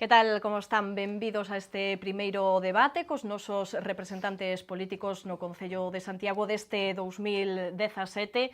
Que tal, como están? Benvidos a este primeiro debate cos nosos representantes políticos no Concello de Santiago deste 2017.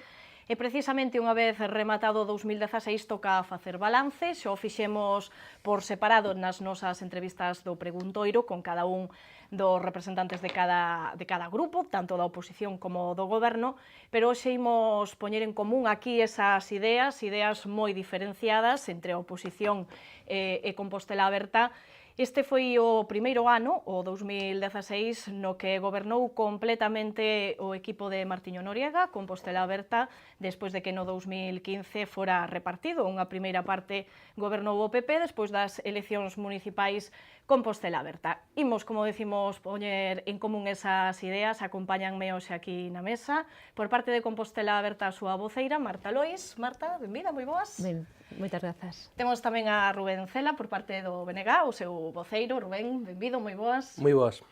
E precisamente unha vez rematado o 2016 toca facer balance, xa o fixemos por separado nas nosas entrevistas do preguntoiro con cada un dos representantes de cada grupo, tanto da oposición como do goberno, pero hoxe imos poñer en común aquí esas ideas moi diferenciadas entre a oposición e Compostela Aberta. Este foi o primeiro ano, o 2016, no que gobernou completamente o equipo de Martiño Noriega, Compostela Aberta, despois de que no 2015 fora repartido. Unha primeira parte gobernou o PP, despois das eleccións municipais Compostela Aberta. Imos, como decimos, poñer en común esas ideas, acompáñanme hoxe aquí na mesa. Por parte de Compostela Aberta, a súa voceira, Marta Lois. Marta, benvida, moi boas. Ben, moitas grazas. Temos tamén a Rubén Cela, por parte do BNG, o seu voceiro. Rubén, benvido, moi boas. Moi boas.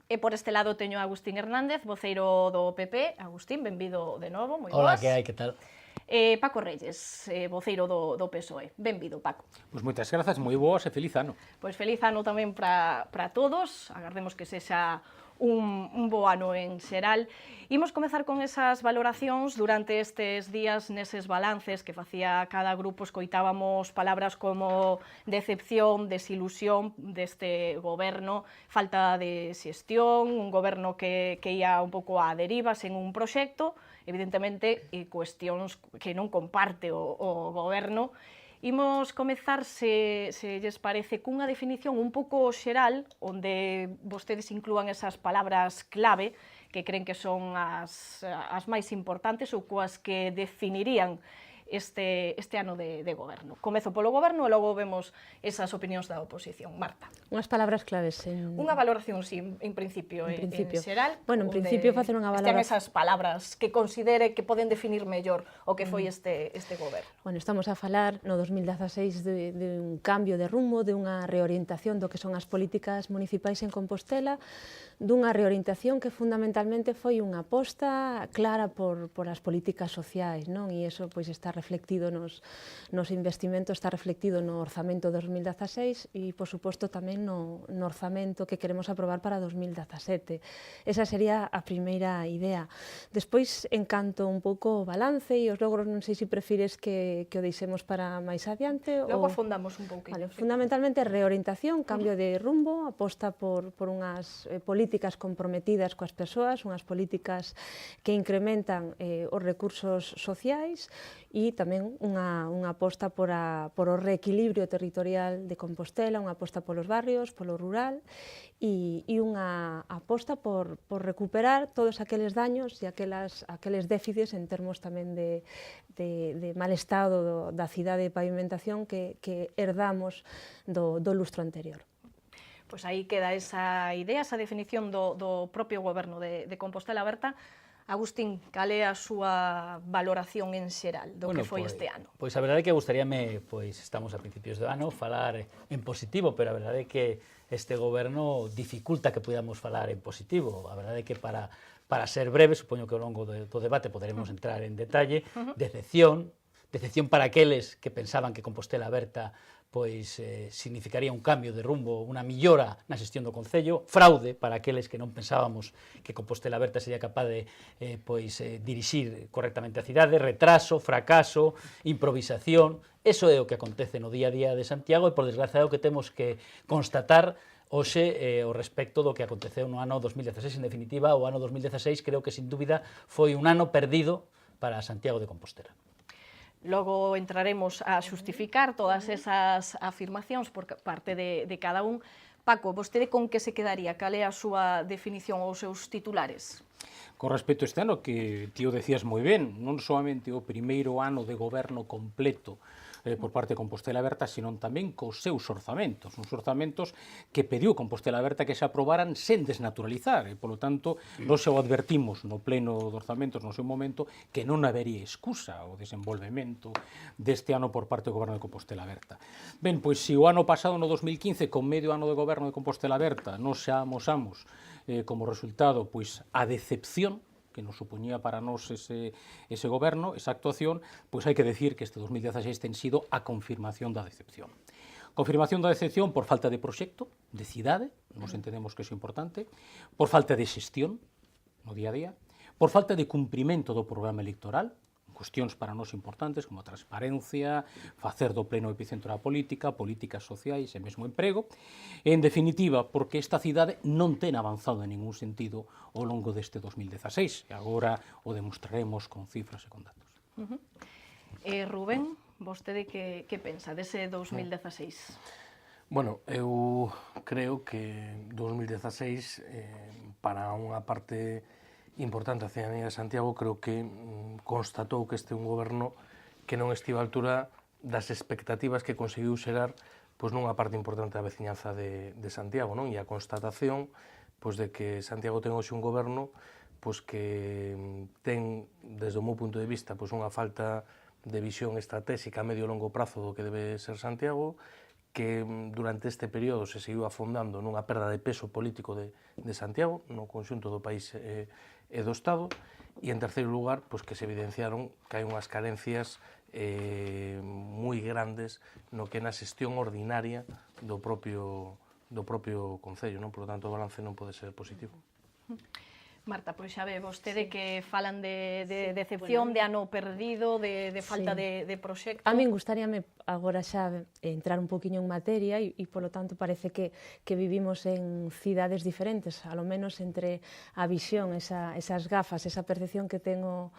E por este lado teño a Agustín Hernández, voceiro do PP. Agustín, benvido de novo, moi boas. Hola, que hai, que tal? Paco Reyes, voceiro do PSOE. Benvido, Paco. Pois moitas grazas, moi boas e feliz ano. Pois feliz ano tamén para todos. Agardemos que sexa un bo ano en xeral. Imos comezar con esas valoracións durante estes días, neses balances que facía cada grupo. Escoitábamos palabras como decepción, desilusión deste goberno, falta de xestión, un goberno que ia un pouco á deriva sen un proxecto, evidentemente, e cuestións que non comparte o goberno. Imos comezar, se lles parece, cunha definición un pouco xeral, onde vostedes inclúan esas palabras clave que creen que son as máis importantes ou coas que definirían este ano de goberno. Comezo polo goberno e logo vemos esas opinións da oposición. Marta. Unhas palabras claves en... Unha valoración, sí, en principio, en xeral. Bueno, en principio facer unha valoración... Estean esas palabras que considere que poden definir mellor o que foi este goberno. Bueno, estamos a falar no 2016 de un cambio de rumbo, de unha reorientación do que son as políticas municipais en Compostela, dunha reorientación que fundamentalmente foi unha aposta clara por as políticas sociais, non? E iso pois está reflectido nos investimentos, está reflectido no orzamento 2016 e, por suposto, tamén no orzamento que queremos aprobar para 2017. Esa sería a primeira idea. Despois, en canto un pouco o balance e os logros, non sei se prefires que o deixemos para máis adiante. Logo afondamos un pouquinho. Vale, fundamentalmente, reorientación, cambio de rumbo, aposta por unhas políticas comprometidas coas persoas, unhas políticas que incrementan os recursos sociais e tamén unha aposta por o reequilibrio territorial de Compostela, unha aposta polos barrios, polo rural e unha aposta por recuperar todos aqueles daños e aqueles déficits en termos tamén de mal estado da cidade de pavimentación que herdamos do lustro anterior. Pois aí queda esa idea, esa definición do propio goberno de Compostela Aberta. Agustín, cal é a súa valoración en xeral do que foi este ano? Pois a verdade é que gustaríame, pois estamos a principios do ano, falar en positivo, pero a verdade é que este goberno dificulta que podamos falar en positivo. A verdade é que para ser breve, supoño que ao longo do debate poderemos entrar en detalle, decepción para aqueles que pensaban que Compostela Aberta pois significaría un cambio de rumbo, unha millora na xestión do Concello, fraude para aqueles que non pensábamos que Compostela Aberta sería capaz de dirixir correctamente a cidade, retraso, fracaso, improvisación. Eso é o que acontece no día a día de Santiago e, por desgracia, é o que temos que constatar hoxe o respecto do que aconteceu no ano 2016. En definitiva, o ano 2016 creo que, sin dúbida, foi un ano perdido para Santiago de Compostela. Logo entraremos a xustificar todas esas afirmacións por parte de cada un. Paco, vostede con que se quedaría? Cal é a súa definición ou os seus titulares? Con respecto a este ano, que ti o decías moi ben, non soamente o primeiro ano de goberno completo por parte de Compostela Aberta, senón tamén cos seus orzamentos, uns orzamentos que pediu Compostela Aberta que se aprobaran sen desnaturalizar, e, polo tanto, nós xa o advertimos no pleno de orzamentos no seu momento que non habería excusa ao desenvolvemento deste ano por parte do goberno de Compostela Aberta. Ben, pois, se o ano pasado, no 2015, con medio ano de goberno de Compostela Aberta, nos xa amosamos como resultado pois a decepción que nos supoñía para nós ese goberno, esa actuación, pois hai que decir que este 2016 ten sido a confirmación da decepción. Confirmación da decepción por falta de proxecto, de cidade, nos entendemos que iso é importante, por falta de xestión no día a día, por falta de cumprimento do programa electoral, cuestións para nós importantes como a transparencia, facer do pleno epicentro da política, políticas sociais e mesmo emprego, e, en definitiva, porque esta cidade non ten avanzado en ningún sentido ao longo deste 2016, e agora o demostraremos con cifras e con datos. Rubén, vostede que pensa dese 2016? Bueno, eu creo que 2016, para unha parte importante a cidadanía de Santiago, creo que constatou que este é un goberno que non estiva a altura das expectativas que conseguiu xerar nunha parte importante da veciñanza de Santiago, non? E a constatación de que Santiago ten hoxe un goberno que ten, desde o meu punto de vista, unha falta de visión estratégica a medio e longo prazo do que debe ser Santiago, que durante este período se seguiu afondando nunha perda de peso político de Santiago, no conxunto do país e do Estado, e en terceiro lugar, que se evidenciaron que hai unhas carencias moi grandes no que é na xestión ordinaria do propio Concello, non? Por lo tanto, o balance non pode ser positivo. Marta, pois xa ve vostede que falan de decepción, de ano perdido, de falta de proxecto. A min gustaríame agora xa entrar un poquinho en materia e polo tanto parece que vivimos en cidades diferentes, a lo menos entre a visión, esas gafas, esa percepción que ten o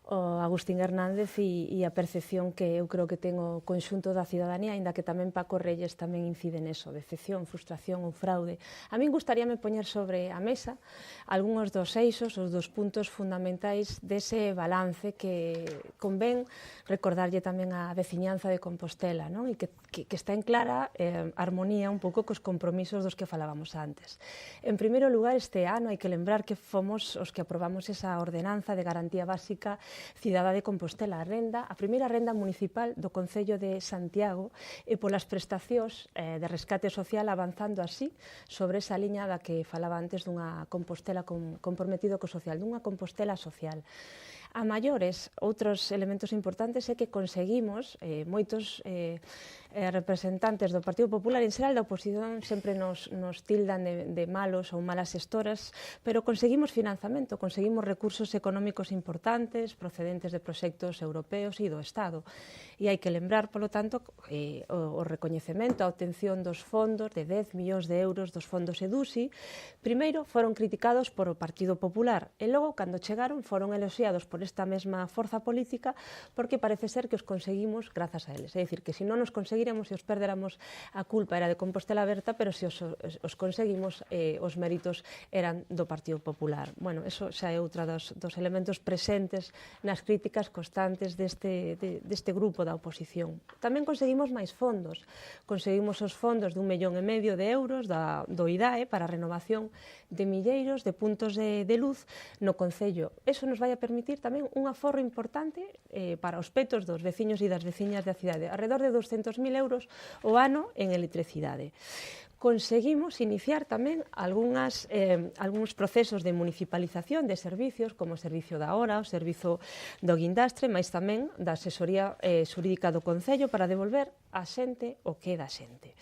Agustín Hernández e a percepción que eu creo que ten o conxunto da cidadanía, aínda que tamén Paco Reyes tamén incide neso, decepción, frustración ou fraude. A min gustaríame poñer sobre a mesa algúns dos eixos, os dos puntos fundamentais dese balance que convén recordarlle tamén a veciñanza de Compostela, non? E que está en clara armonía un pouco cos compromisos dos que falábamos antes. En primeiro lugar, este ano hai que lembrar que fomos os que aprobamos esa ordenanza de garantía básica Cidade de Compostela, a primeira renda municipal do Concello de Santiago, e polas prestacións de rescate social avanzando así sobre esa liña da que falaba antes dunha Compostela comprometido co social, dunha Compostela social. A maiores, outros elementos importantes é que conseguimos, moitos representantes do Partido Popular, en xeral da oposición, sempre nos tildan de malos ou malas xestoras, pero conseguimos financiamento, conseguimos recursos económicos importantes, procedentes de proxectos europeos e do Estado. E hai que lembrar, polo tanto, o recoñecemento, a obtención dos fondos de 10 millóns de euros dos fondos EDUSI, primeiro foron criticados por o Partido Popular, e logo, cando chegaron, foron eloxiados por esta mesma forza política, porque parece ser que os conseguimos grazas a eles. É dicir, que se non os conseguiremos, se os perderamos, a culpa era de Compostela Aberta, pero se os conseguimos, os méritos eran do Partido Popular. Bueno, eso xa é outra dos elementos presentes nas críticas constantes deste grupo da oposición. Tamén conseguimos máis fondos. Conseguimos os fondos de 1,5 millón de euros do IDAE para a renovación de milleiros de puntos de luz no Concello. Eso nos vai a permitir tamén un aforro importante para os petos dos veciños e das veciñas da cidade, alrededor de 200.000 euros o ano en electricidade. Conseguimos iniciar tamén algúns procesos de municipalización de servicios, como o servicio da hora, o servizo do guindastre, mas tamén da asesoría xurídica do Concello para devolver a xente o que é da xente.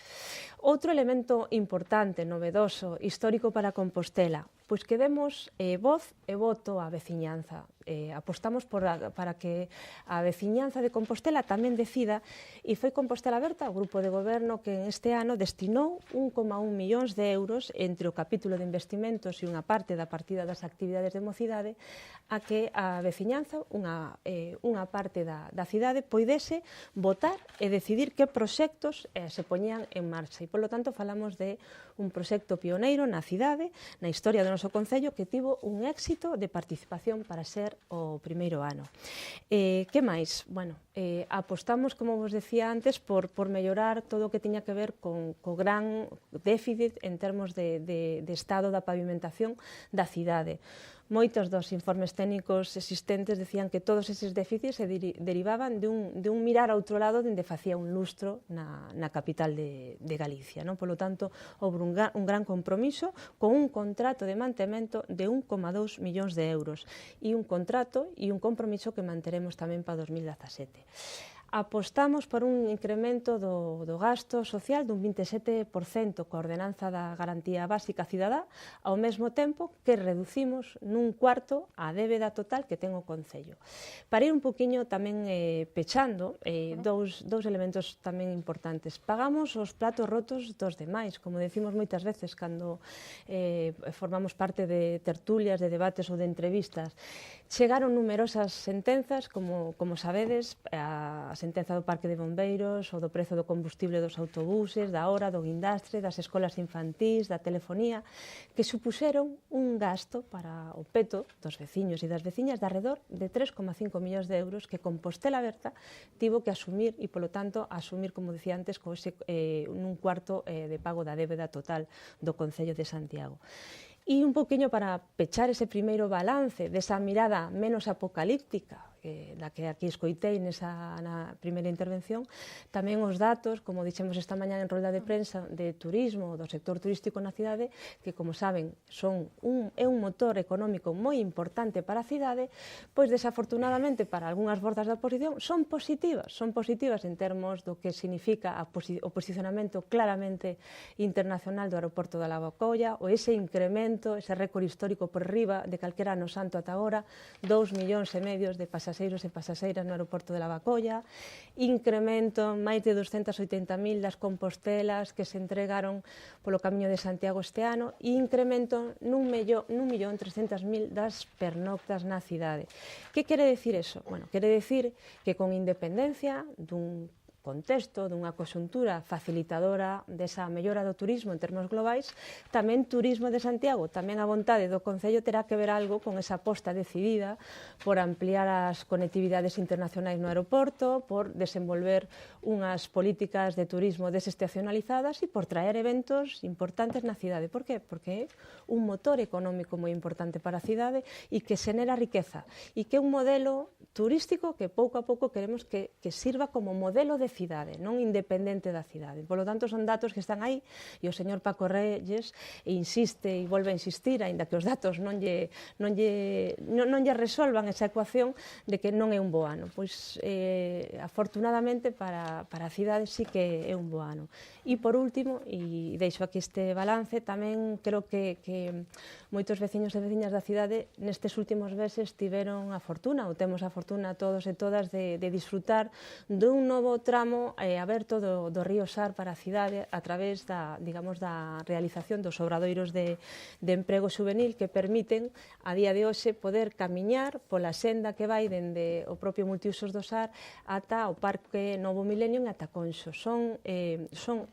Outro elemento importante, novedoso, histórico para Compostela, pois que demos voz e voto á veciñanza. Apostamos para que a veciñanza de Compostela tamén decida, e foi Compostela Aberta, o grupo de goberno, que este ano destinou 1,1 millóns de euros entre o capítulo de investimentos e unha parte da partida das actividades de mocidade, a que a veciñanza, unha parte da cidade, poidese votar e decidir que proxectos se poñían en marcha. E, polo tanto, falamos de un proxecto pioneiro na cidade, na historia do noso Concello, que tivo un éxito de participación para ser o primeiro ano. Que máis? Bueno, apostamos, como vos decía antes, por mellorar todo o que tiña que ver co gran déficit en termos de estado da pavimentación da cidade. Moitos dos informes técnicos existentes decían que todos eses déficits se derivaban de un mirar a outro lado dende facía un lustro na capital de Galicia. Polo tanto, houve un gran compromiso con un contrato de mantemento de 1,2 millóns de euros e un contrato e un compromiso que manteremos tamén para 2017. apostamos por un incremento do gasto social dun 27% coa ordenanza da garantía básica cidadá, ao mesmo tempo que reducimos nun cuarto a débeda total que ten o Concello. Para ir un poquinho tamén pechando, dous elementos tamén importantes. Pagamos os platos rotos dos demais, como decimos moitas veces cando formamos parte de tertulias, de debates ou de entrevistas. Chegaron numerosas sentenzas, como sabedes, a sentenza do Parque de Bombeiros, ou do prezo do combustible dos autobuses, da hora, do guindastre, das escolas infantís, da telefonía, que supuxeron un gasto para o peto dos veciños e das veciñas de arredor de 3,5 millóns de euros que Compostela Aberta tivo que asumir e, polo tanto, asumir, como dicía antes, nun cuarto de pago da débeda total do Concello de Santiago. E un poquinho para pechar ese primeiro balance desa mirada menos apocalíptica da que aquí escoitei na primeira intervención, tamén os datos, como dixemos esta mañá en rolda de prensa, de turismo, do sector turístico na cidade, que, como saben, é un motor económico moi importante para a cidade, pois, desafortunadamente, para algunhas forzas da oposición, son positivas en termos do que significa o posicionamento claramente internacional do aeroporto da Lavacolla, ou ese incremento, ese récord histórico por riba de calquera ano santo ata agora, 2,5 millóns de pasaxeiros e pasaxeiras no aeroporto de Lavacolla, incremento máis de 280.000 das compostelas que se entregaron polo Camiño de Santiago este ano e incremento nun millón 300.000 das pernoctas na cidade. Que quere decir eso? Bueno, quere decir que con independencia dun contexto, dunha conxuntura facilitadora desa mellora do turismo en termos globais, tamén Turismo de Santiago, tamén a vontade do Concello terá que ver algo con esa aposta decidida por ampliar as conectividades internacionais no aeroporto, por desenvolver unhas políticas de turismo desestacionalizadas e por traer eventos importantes na cidade. Por qué? Porque é un motor económico moi importante para a cidade e que xenera riqueza e que é un modelo turístico que pouco a pouco queremos que sirva como modelo de cidade, non independente da cidade. Por lo tanto, son datos que están aí e o señor Paco Reyes insiste e volve a insistir, aínda que os datos non lle resolvan esa ecuación de que non é un bo ano. Pois, afortunadamente, para a cidade sí que é un bo ano. E, por último, e deixo aquí este balance, tamén creo que moitos veciños e veciñas da cidade nestes últimos meses tiveron a fortuna, ou temos a fortuna todos e todas de disfrutar dun novo tramo aberto do río Sar para a cidade a través da realización dos obradoiros de emprego juvenil que permiten a día de hoxe poder camiñar pola senda que vai dende o propio multiusos do Sar ata o Parque Novo Milenio en ata Conxo. Son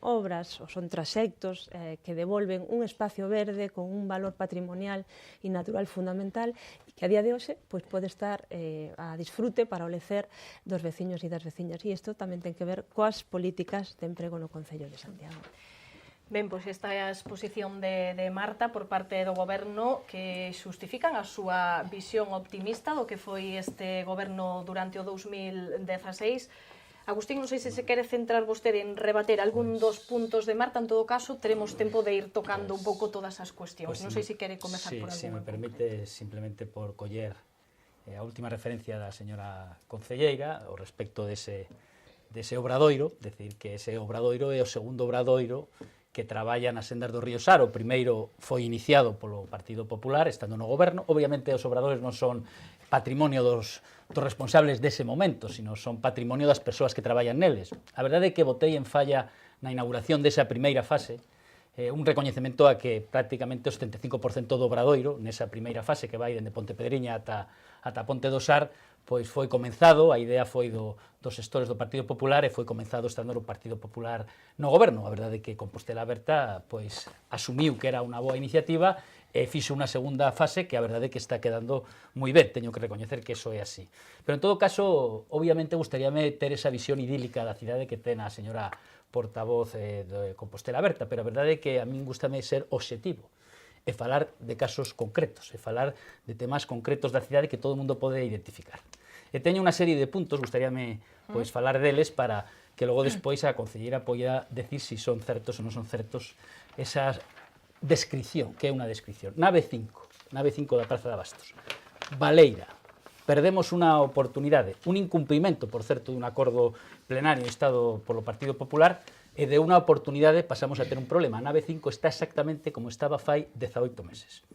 obras ou son traxectos que devolven un espacio verde con un valor patrimonial e natural fundamental e que a día de hoxe pode estar a disfrute para o lecer dos veciños e das veciñas. E isto tamén ten que ver coas políticas de emprego no Concello de Santiago. Ben, pois esta é a exposición de Marta por parte do Goberno que xustifican a súa visión optimista do que foi este Goberno durante o 2016. Agustín, non sei se quere centrar vostede en rebater algún dos puntos de Marta, en todo caso, teremos tempo de ir tocando un pouco todas as cuestións. Non sei se quere comezar por algún. Se me permite, simplemente por coller a última referencia da señora concelleira ao respecto dese obradoiro, decir que ese obradoiro é o segundo obradoiro que traballa nas sendas do río Sar. O primeiro foi iniciado polo Partido Popular, estando no goberno. Obviamente, os obradores non son patrimonio dos responsables dese momento, sino son patrimonio das persoas que traballan neles. A verdade é que botei en falla na inauguración desa primeira fase un recoñecemento a que prácticamente o 75% do obradoiro, nesa primeira fase que vai dende Pontepedriña ata Ponte do Sar, pois foi comenzado, a idea foi dos xestores do Partido Popular e foi comenzado estando o Partido Popular no goberno. A verdade é que Compostela Aberta pois asumiu que era unha boa iniciativa e fixo unha segunda fase que a verdade é que está quedando moi ben, teño que recoñecer que eso é así. Pero en todo caso, obviamente, gustaríame ter esa visión idílica da cidade que ten a señora portavoz de Compostela Aberta, pero a verdade é que a min gustame ser obxectivo e falar de casos concretos, e falar de temas concretos da cidade que todo o mundo pode identificar. E teño unha serie de puntos, gustaríame pois falar deles para que logo despois a concelleira poida decir se son certos ou non son certos esa descripción, que é unha descripción. Nave 5 da Praza de Abastos. Baleira, perdemos unha oportunidade, un incumprimento, por certo, dun acordo plenario instado polo Partido Popular, e de unha oportunidade pasamos a ter un problema. A nave 5 está exactamente como estaba fai 18 meses.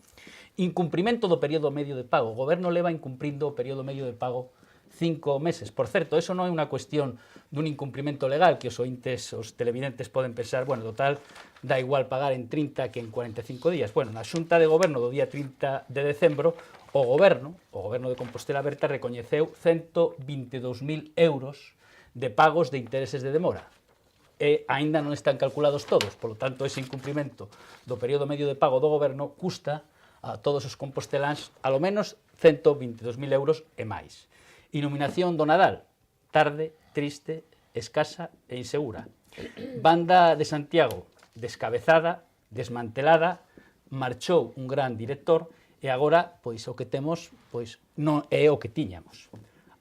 Incumprimento do período medio de pago. O goberno leva incumprindo o período medio de pago 5 meses. Por certo, eso non é unha cuestión dun incumprimento legal que os ointes, os televidentes poden pensar, bueno, total, dá igual pagar en 30 que en 45 días. Bueno, na Xunta de Goberno do día 30 de decembro, o goberno de Compostela Aberta recoñeceu 122.000 euros de pagos de intereses de demora. E aínda non están calculados todos, polo tanto, ese incumprimento do período medio de pago do goberno custa a todos os composteláns alo menos 122.000 euros e máis. Iluminación do Nadal, tarde, triste, escasa e insegura. Banda de Santiago, descabezada, desmantelada, marchou un gran director e agora, pois, o que temos, pois, non é o que tiñamos.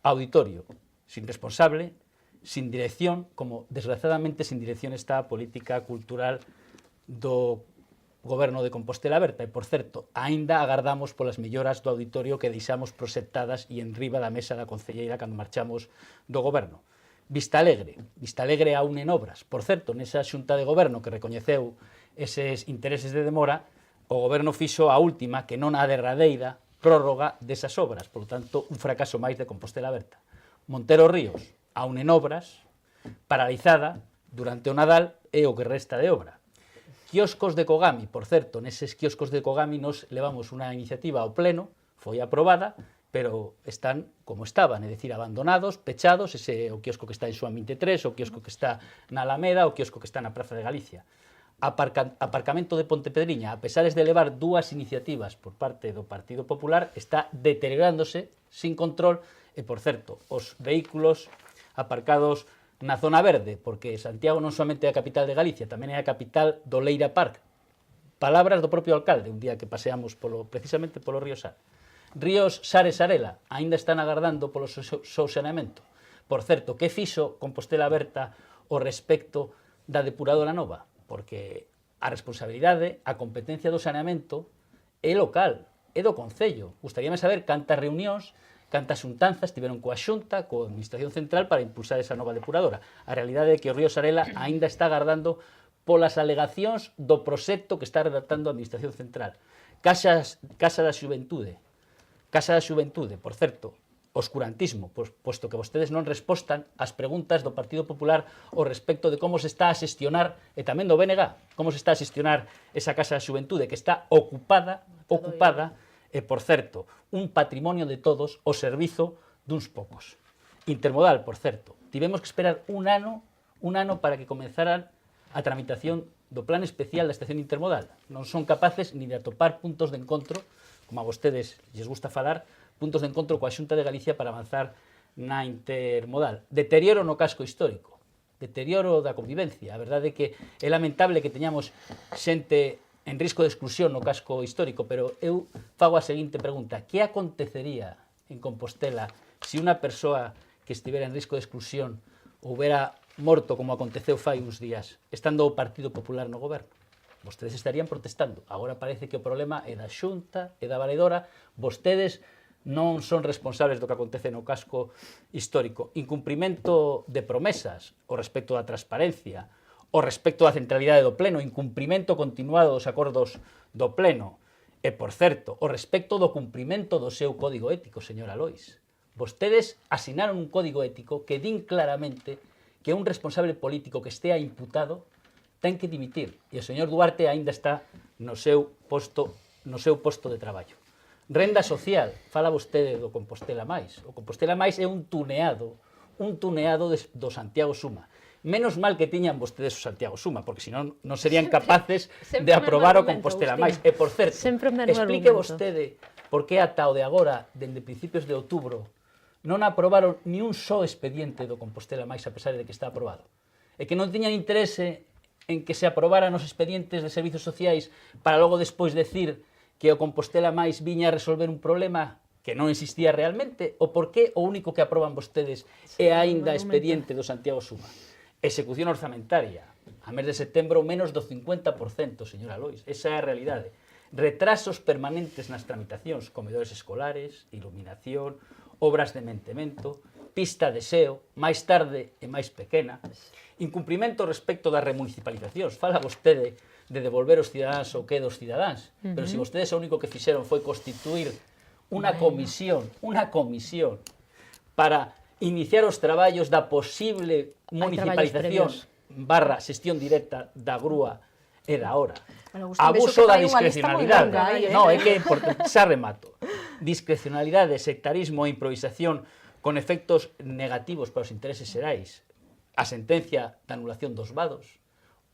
Auditorio, sin responsable, sin dirección, como desgraciadamente sin dirección está a política cultural do Goberno de Compostela Aberta. E, por certo, aínda agardamos polas melloras do auditorio que deixamos proxectadas e en riba da mesa da concelleira cando marchamos do Goberno. Vista Alegre a unen obras. Por certo, nesa xunta de Goberno que recoñeceu eses intereses de demora, o Goberno fixo a última, que non a derradeira, prórroga desas obras. Por tanto, un fracaso máis de Compostela Aberta. Montero Ríos, a unen obras, paralizada durante o Nadal e o que resta de obra. Quioscos de Kogami, por certo, neses quioscos de Kogami nos levamos unha iniciativa ao pleno, foi aprobada, pero están como estaban, é dicir, abandonados, pechados, ese o quiosco que está en Xoán 23, o quiosco que está na Alameda, o quiosco que está na Praza de Galicia. Aparcamento de Pontepedriña, a pesar de levar dúas iniciativas por parte do Partido Popular, está deteriorándose sin control e, por certo, os vehículos aparcados na zona verde, porque Santiago non somente é a capital de Galicia, tamén é a capital do Leira Park. Palabras do propio alcalde, un día que paseamos precisamente polo río Sar. Ríos Sar e Sarela aínda están agardando polo seu saneamento. Por certo, que fixo Compostela Aberta ao respecto da depuradora nova? Porque a responsabilidade, a competencia do saneamento é local, é do Concello. Gustaríame saber cantas reunións, cantas xuntanzas tiveron coa Xunta, coa Administración Central para impulsar esa nova depuradora. A realidade é que o río Sarela aínda está agardando polas alegacións do proxecto que está redactando a Administración Central. Casa da Xuventude, por certo, oscurantismo, posto que vostedes non respostan ás preguntas do Partido Popular ao respecto de como se está a xestionar, e tamén do BNG, como se está a xestionar esa Casa da Xuventude, que está ocupada, e, por certo, un patrimonio de todos ao servizo duns poucos. Intermodal, por certo, tivemos que esperar un ano para que comenzaran a tramitación do plan especial da estación intermodal. Non son capaces ni de atopar puntos de encontro, como a vostedes lles gusta falar, puntos de encontro coa Xunta de Galicia para avanzar na intermodal. Deterioro no casco histórico, deterioro da convivencia. A verdade é que é lamentable que teñamos xente en risco de exclusión no casco histórico, pero eu fago a seguinte pregunta: que acontecería en Compostela se unha persoa que estivera en risco de exclusión houbera morto como aconteceu fai uns días, estando o Partido Popular no goberno? Vostedes estarían protestando. Agora parece que o problema é da Xunta, é da valedora. Vostedes non son responsables do que acontece no casco histórico. Incumprimento de promesas o respecto da transparencia, o respecto da centralidade do Pleno, incumprimento continuado dos acordos do Pleno. E, por certo, o respecto do cumprimento do seu código ético, señora Lois. Vostedes asinaron un código ético que din claramente que un responsable político que estea imputado ten que dimitir. E o señor Duarte aínda está no seu posto de traballo. Renda social, fala vostede do Compostela Mais. O Compostela Mais é un tuneado do Santiago Suma. Menos mal que tiñan vostedes o Santiago Suma, porque senón non serían capaces de aprobar o Compostela Mais. E, por certo, explique vostede por que ata o de agora, dende principios de outubro, non aprobaron ni un só expediente do Compostela Mais, a pesar de que está aprobado. E que non tiñan interese en que se aprobaran os expedientes de servizos sociais para logo despois decir que o Compostela Mais viña a resolver un problema que non existía realmente, o por que o único que aproban vostedes é aínda expediente do Santiago Suma. Execución orzamentaria, a mes de setembro menos do 50%, señora Lois, esa é a realidade. Retrasos permanentes nas tramitacións, comedores escolares, iluminación, obras de mentemento, pista de SEO, máis tarde e máis pequena, incumprimento respecto das remunicipalizacións. Fala vostede de devolver os cidadáns o que dos cidadáns, pero se vostedes o único que fixeron foi constituir unha comisión para iniciar os traballos da posible municipalización barra xestión directa da grúa e da hora. Bueno, Abuso da hai unha lista moi discrecionalidade. longa aí, No, é que é importante, xa remato. Discrecionalidade, sectarismo e improvisación con efectos negativos para os intereses xerais. A sentencia da anulación dos vados.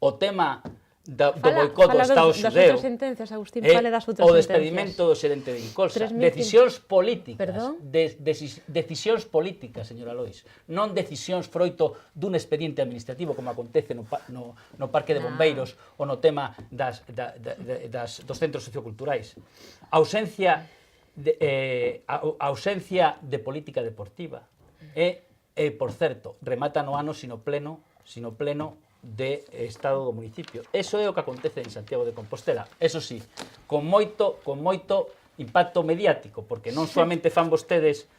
O tema do boicot do Estado xudeu. Das outras sentencias, Agustín, fale das outras sentencias. O despedimento do xerente de Incolsa. Decisións políticas. Decisións políticas, señora Lois. Non decisións froito dun expediente administrativo como acontece no Parque de Bombeiros ou no tema dos centros socioculturais. Ausencia de política deportiva. E, por certo, remata no ano sino pleno de Estado do municipio. Eso é o que acontece en Santiago de Compostela. Eso sí, con moito impacto mediático, porque non solamente fan vostedes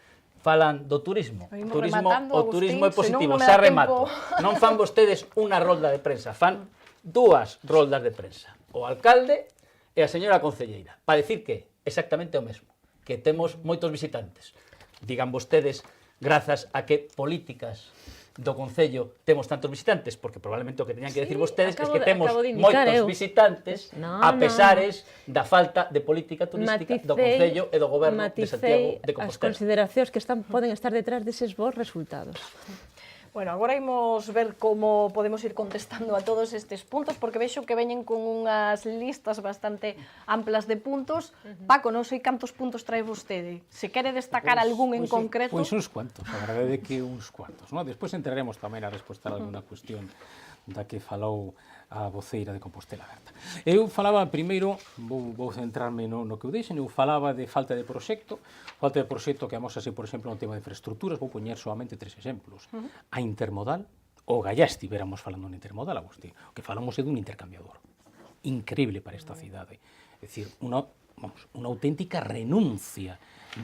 falan do turismo. O turismo é positivo, xa remato. Non fan vostedes unha rolda de prensa, fan dúas roldas de prensa. O alcalde e a señora concelleira, para decir que exactamente o mesmo, que temos moitos visitantes. Digan vostedes, grazas a que políticas do Concello temos tantos visitantes, porque probablemente o que teñan que decir vostedes é que temos moitos visitantes a pesares da falta de política turística do Concello e do Goberno de Santiago de Compostela. As consideracións que poden estar detrás deses bons resultados. Bueno, agora imos ver como podemos ir contestando a todos estes puntos, porque vexo que veñen con unhas listas bastante amplas de puntos. Paco, non sei cantos puntos trae vostede. Se quere destacar algún en concreto... Pois uns cuantos, a verdade é que uns cuantos. Despois entraremos tamén a respostar a alguna cuestión da que falou a voceira de Compostela Aberta. Eu falaba primeiro, vou centrarme no que eu dixen, eu falaba de falta de proxecto que amosase, por exemplo, no tema de infraestructuras, vou poñer solamente 3 exemplos. A intermodal, o Gallá estivéramos falando en intermodal, Agustín, o que falamos é dun intercambiador. Increíble para esta cidade. É dicir, unha auténtica renuncia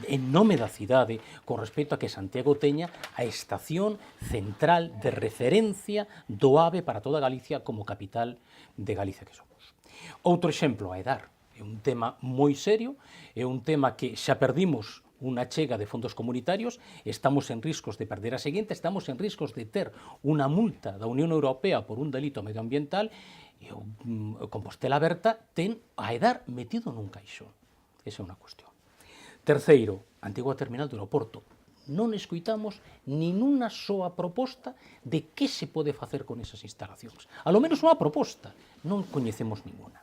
en nome da cidade con respecto a que Santiago teña a estación central de referencia do AVE para toda Galicia como capital de Galicia que somos. Outro exemplo, a EDAR. É un tema moi serio, é un tema que xa perdimos unha chega de fondos comunitarios, estamos en riscos de perder a seguinte, estamos en riscos de ter unha multa da Unión Europea por un delito medioambiental e o Compostela Aberta ten a EDAR metido nun caixón. Esa é unha cuestión. Terceiro, a antigua terminal do aeroporto. Non escoitamos nin unha soa proposta de que se pode facer con esas instalacións. A lo menos unha proposta. Non coñecemos ninguna.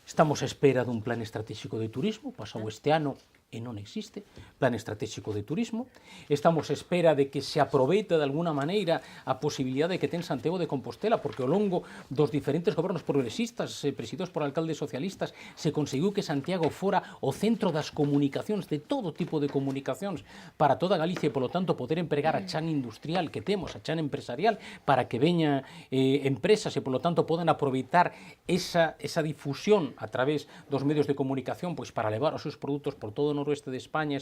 Estamos a espera dun plan estratégico de turismo, pasou este ano e non existe plan estratégico de turismo. Estamos a espera de que se aproveite de alguna maneira a posibilidade que ten Santiago de Compostela, porque ao longo dos diferentes gobernos progresistas presididos por alcaldes socialistas se conseguiu que Santiago fora o centro das comunicacións, de todo tipo de comunicacións para toda Galicia e, polo tanto, poder empregar a chan industrial que temos, a chan empresarial, para que veña empresas e, polo tanto, podan aproveitar esa difusión a través dos medios de comunicación pois para levar os seus produtos por todo o noroeste de España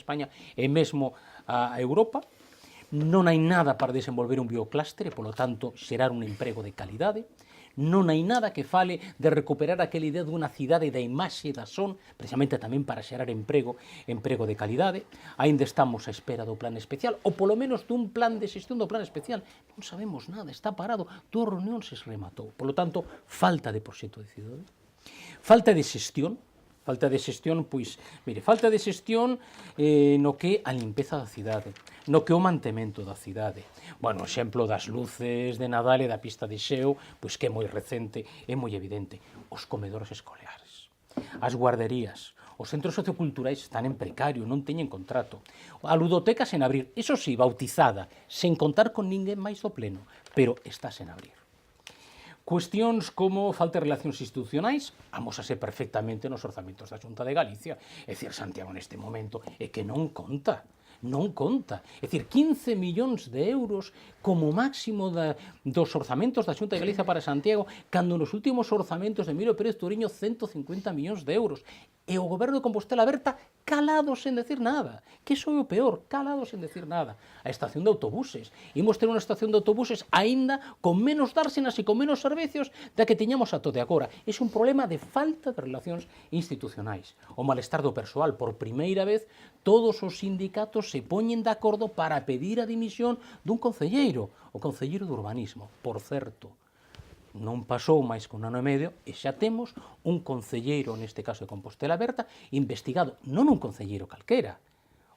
e mesmo a Europa. Non hai nada para desenvolver un biocluster e, polo tanto, xerar un emprego de calidade. Non hai nada que fale de recuperar aquela idea dunha cidade da imaxe da son, precisamente tamén para xerar emprego de calidade. Aínda estamos á espera do plan especial, ou polo menos dun plan de xestión do plan especial. Non sabemos nada, está parado, 2 reunións se rematou. Polo tanto, falta de proxecto de cidade. Falta de xestión, falta de xestión no que a limpeza da cidade, no que o mantemento da cidade. Bueno, o exemplo das luces de Nadal e da pista de xeo, pois que é moi recente, é moi evidente. Os comedores escolares, as guarderías, os centros socioculturais están en precario, non teñen contrato. A ludoteca sen abrir, eso sí, bautizada, sen contar con ninguén máis do pleno, pero está sen abrir. Cuestións como falta de relacións institucionais, amósase perfectamente nos orzamentos da Xunta de Galicia. É dicir, Santiago neste momento é que non conta. É dicir, 15 millóns de euros como máximo dos orzamentos da Xunta de Galicia para Santiago, cando nos últimos orzamentos de Emilio Pérez Touriño 150 millóns de euros. e o goberno de Compostela Berta calado sen decir nada, que iso é o peor, calado sen decir nada. A estación de autobuses, imos ter unha estación de autobuses aínda con menos dársenas e con menos servicios da que tiñamos a todo agora. É un problema de falta de relacións institucionais. O malestar do persoal, por primeira vez, todos os sindicatos se poñen de acordo para pedir a dimisión dun concelleiro, o concelleiro de urbanismo. Por certo, non pasou máis que un ano e medio e xa temos un concelleiro, neste caso de Compostela Berta, investigado, non un concelleiro calquera,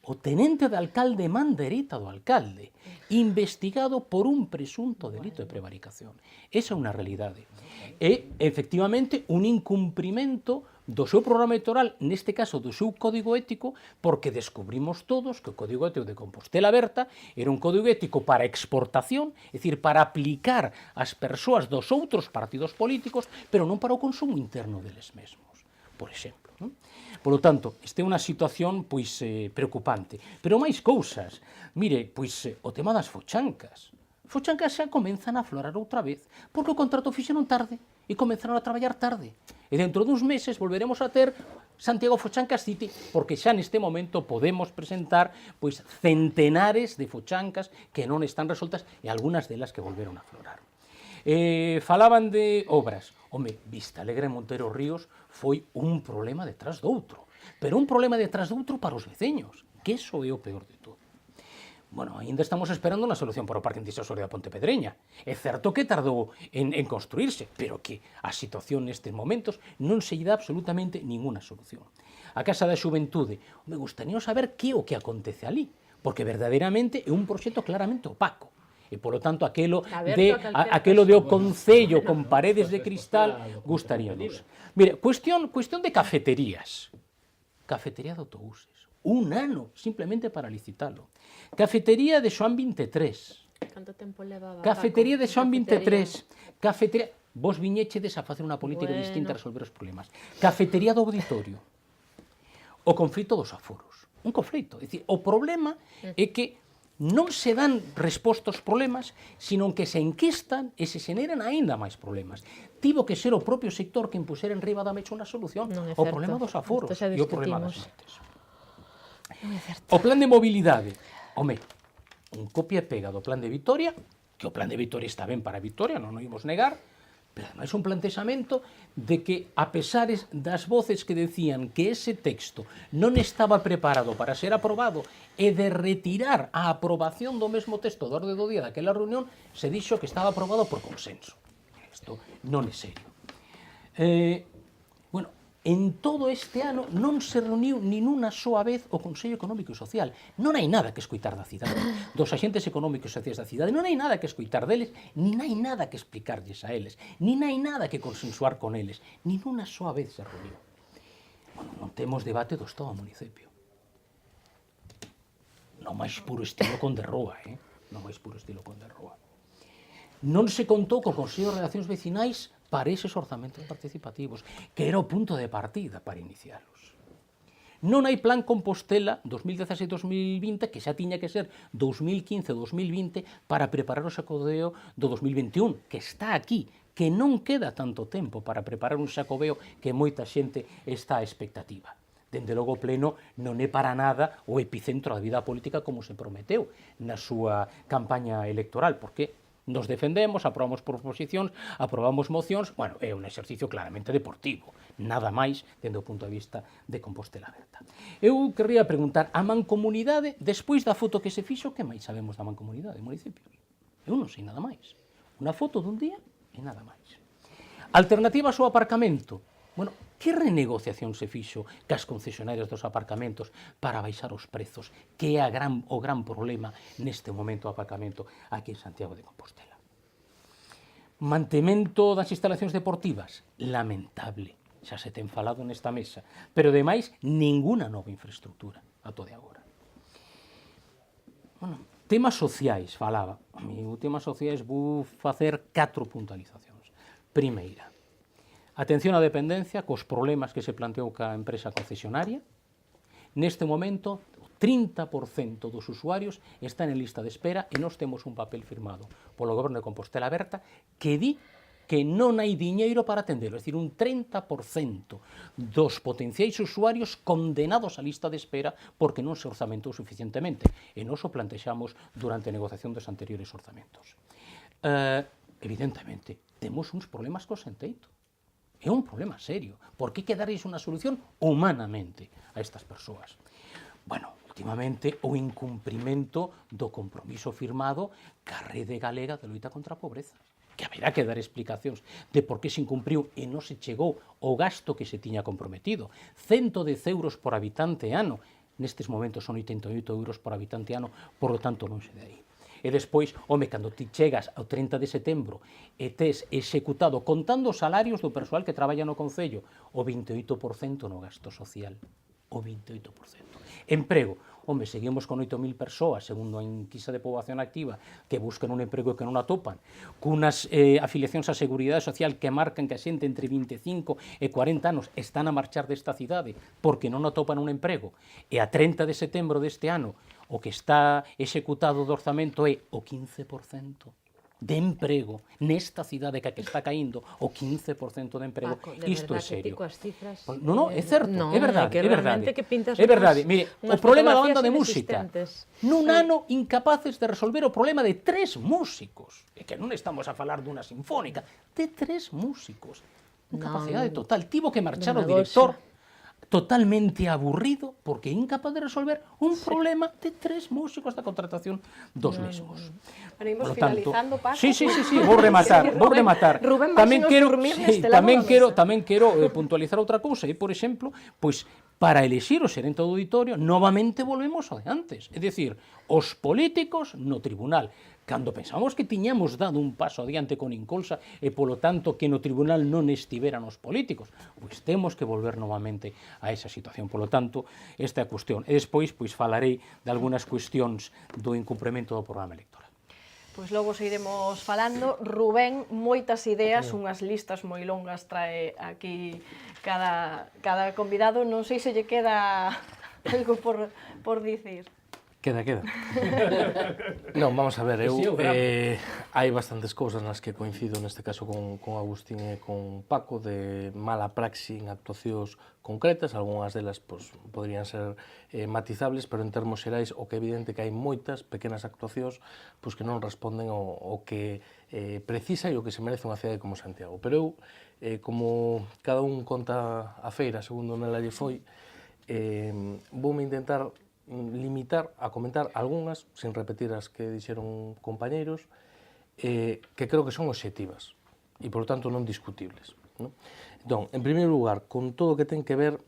o tenente de alcalde man dereita do alcalde, investigado por un presunto delito de prevaricación. Esa é unha realidade. E, efectivamente, un incumprimento do seu programa electoral, neste caso do seu código ético, porque descubrimos todos que o código ético de Compostela Berta era un código ético para exportación, é dicir, para aplicar ás persoas dos outros partidos políticos, pero non para o consumo interno deles mesmos, por exemplo. Non? Por lo tanto, esta é unha situación pois preocupante. Pero máis cousas. Mire, pois o tema das fochancas. Fochancas xa comenzan a aflorar outra vez, porque o contrato fixeron tarde e comenzaron a traballar tarde. E dentro duns meses volveremos a ter Santiago Fochancas City, porque xa neste momento podemos presentar pois centenares de fochancas que non están resoltas e algunhas delas que volveron a aflorar. Falaban de obras. Home, Vista Alegre e Montero Ríos foi un problema detrás doutro, pero un problema detrás doutro para os veciños, que iso é o peor de todo. Bueno, ainda estamos esperando unha solución para o Parque Antisexual da Ponte Pedreña. É certo que tardou en construirse, pero que a situación nestes momentos non se lle dá absolutamente ninguna solución. A Casa da Xuventude, me gustaría saber que é o que acontece ali, porque verdadeiramente é un proxecto claramente opaco. E, polo tanto, aquelo de o Concello con paredes de cristal gustaríanos. Mire, cuestión de cafeterías. Cafetería de autobuses. Un ano, simplemente para licitalo. Cafetería de Xoán 23. Canto tempo levaba? Cafetería de Xoán 23. Cafetería... Vos viñechedes a facer unha política distinta a resolver os problemas. Cafetería do auditorio. O conflito dos aforos. Un conflito. É dicir, o problema é que non se dan respostas aos problemas, sino que se enquistan e se xeneran aínda máis problemas. Tivo que ser o propio sector que impusera en riba da mecha unha solución ao problema dos aforos e o problema das mentes. O plan de mobilidade, home, un copia e pega do plan de Vitoria, que o plan de Vitoria está ben para Vitoria, non o imos negar, pero ademais un plantexamento de que, a pesar das voces que decían que ese texto non estaba preparado para ser aprobado e de retirar a aprobación do mesmo texto do orde do día daquela reunión, se dixo que estaba aprobado por consenso. Isto non é serio. Bueno, en todo este ano non se reuniu nin unha soa vez o Consello Económico e Social. Non hai nada que escoitar da cidade, dos agentes económicos e sociais da cidade, non hai nada que escoitar deles, nin hai nada que explicarlles a eles, nin hai nada que consensuar con eles, nin unha soa vez se reuniu. Bueno, non temos debate do Estado do municipio. Non máis puro estilo Conderroa, non máis puro estilo Conderroa. Non se contou co Consello de Relacións Vecinais para eses orzamentos participativos, que era o punto de partida para inicialos. Non hai plan Compostela 2016-2020, que xa tiña que ser 2015-2020 para preparar o xacobeo do 2021, que está aquí, que non queda tanto tempo para preparar un xacobeo que moita xente está a expectativa. Dende logo o pleno non é para nada o epicentro da vida política como se prometeu na súa campaña electoral, porque nos defendemos, aprobamos proposicións, aprobamos mocións, bueno, é un exercicio claramente deportivo, nada máis dende o punto de vista de Compostela Berta. Eu querría preguntar, a mancomunidade, despois da foto que se fixo, que máis sabemos da mancomunidade de municipios? Eu non sei nada máis. Unha foto dun día e nada máis. Alternativas ao aparcamento. Bueno, que renegociación se fixo cas concesionarias dos aparcamentos para baixar os prezos, que é o gran problema neste momento do aparcamento aquí en Santiago de Compostela? Mantemento das instalacións deportivas? Lamentable, xa se ten falado nesta mesa, pero demais ninguna nova infraestructura a todo agora. Bueno, temas sociais, falaba. O temas sociais vou facer 4 puntualizacións. Primeira, atención á dependencia cos problemas que se planteou ca empresa concesionaria. Neste momento, 30% dos usuarios están en lista de espera e nós temos un papel firmado polo Goberno de Compostela Berta que di que non hai diñeiro para atendelo, é dicir, un 30% dos potenciais usuarios condenados á lista de espera porque non se orzamentou suficientemente. E nos o plantexamos durante a negociación dos anteriores orzamentos. Evidentemente, temos uns problemas co senteito. É un problema serio, porque hai que darlles unha solución humanamente a estas persoas. Bueno, últimamente, o incumprimento do compromiso firmado ca Rede Galega de Loita contra a Pobreza, que haberá que dar explicacións de por que se incumpriu e non se chegou o gasto que se tiña comprometido. 110 euros por habitante ano, nestes momentos son 88 euros por habitante ano, por lo tanto non se de aí. E despois, home, cando ti chegas ao 30 de setembro e tes executado, contando os salarios do persoal que traballa no Concello, o 28% no gasto social. O 28%. Emprego. Home, seguimos con 8.000 persoas, segundo a enquisa de poboación activa, que buscan un emprego e que non atopan, cunas afiliacións á Seguridade Social que marcan que a xente entre 25 e 40 anos están a marchar desta cidade porque non atopan un emprego. E a 30 de setembro deste ano, o que está executado do orzamento é o 15% de emprego nesta cidade que está caíndo, o 15% de emprego. Paco, de isto é verdad que serio. ti coas cifras... No, é certo, no, é verdade, que é verdade. realmente que pintas É verdade, mire, o unhas problema da fotografías banda de música. inexistentes. Nun ano incapaces de resolver o problema de 3 músicos. E que non estamos a falar dunha sinfónica, de 3 músicos. Incapacidade total. Tivo que marchar o director totalmente aburrido porque é incapaz de resolver un problema de 3 músicos da contratación dos mesmos. Bueno, imos Por lo tanto, finalizando, Paco. sí, vou rematar. Rubén, Tamén quero, dormir sí, neste lado tamén quero puntualizar outra cousa, e por exemplo, pois para elexir o xerente do auditorio, novamente volvemos ao de antes, é dicir, os políticos no tribunal. Cando pensamos que tiñamos dado un paso adiante con Incolsa e, polo tanto, que no tribunal non estiveran os políticos, pois temos que volver novamente a esa situación. Polo tanto, esta é a cuestión. E despois, pois, falarei de algunhas cuestións do incumprimento do programa electoral. Pois logo seguiremos falando. Rubén, moitas ideas, unhas listas moi longas trae aquí cada convidado. Non sei se lle queda algo por dicir. Queda. Non, vamos a ver, hai bastantes cousas nas que coincido neste caso con Agustín e con Paco de mala praxi en actuacións concretas, algunhas delas poderían ser matizables, pero en termos xerais o que é evidente que hai moitas pequenas actuacións que non responden ao que precisa e o que se merece unha cidade como Santiago. Pero eu, como cada un conta a feira segundo nela lle foi, voume intentar limitar a comentar algunhas, sin repetir as que dixeron compañeiros, que creo que son obxectivas e, por tanto, non discutibles. Non? Entón, en primeiro lugar, con todo o que ten que ver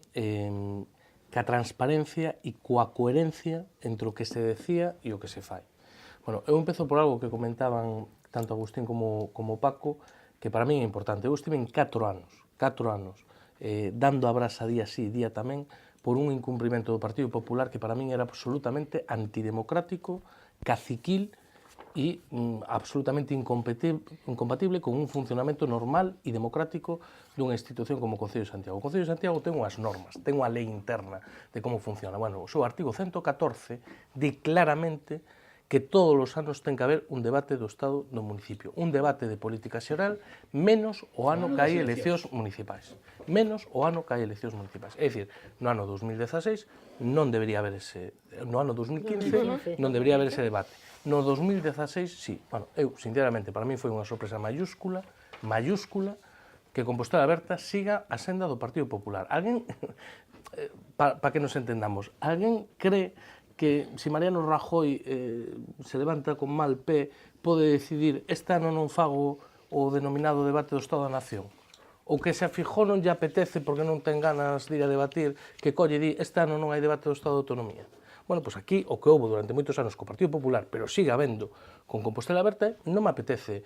ca transparencia e coa coherencia entre o que se decía e o que se fai. Bueno, eu empezo por algo que comentaban tanto Agustín como Paco, que para mí é importante. Eu estive en 4 anos, dando a brasa día sí, día tamén, por un incumprimento do Partido Popular que para min era absolutamente antidemocrático, caciquil e absolutamente incompatible con un funcionamento normal e democrático dunha institución como o Concello de Santiago. O Concello de Santiago ten unhas normas, ten unha lei interna de como funciona. Bueno, o seu artigo 114 di claramente que todos os anos ten que haber un debate do Estado do municipio, un debate de política xeral, menos o ano que hai eleccións municipais. Menos o ano que hai eleccións municipais. É dicir, no ano 2016 non debería haber ese... No ano 2015 non debería haber ese debate. No 2016, sí. Bueno, eu, sinceramente, para mí foi unha sorpresa mayúscula, que Compostela Aberta siga a senda do Partido Popular. Alguén, para que nos entendamos, alguén cree que se Mariano Rajoy se levanta con mal pé, pode decidir este ano non fago o denominado debate do Estado da Nación? Ou que se a Fijó non lle apetece porque non ten ganas de ir a debatir, que colle di este ano non hai debate do Estado de Autonomía? Bueno, pois aquí o que houve durante moitos anos co Partido Popular, pero siga habendo con Compostela Aberta, non me apetece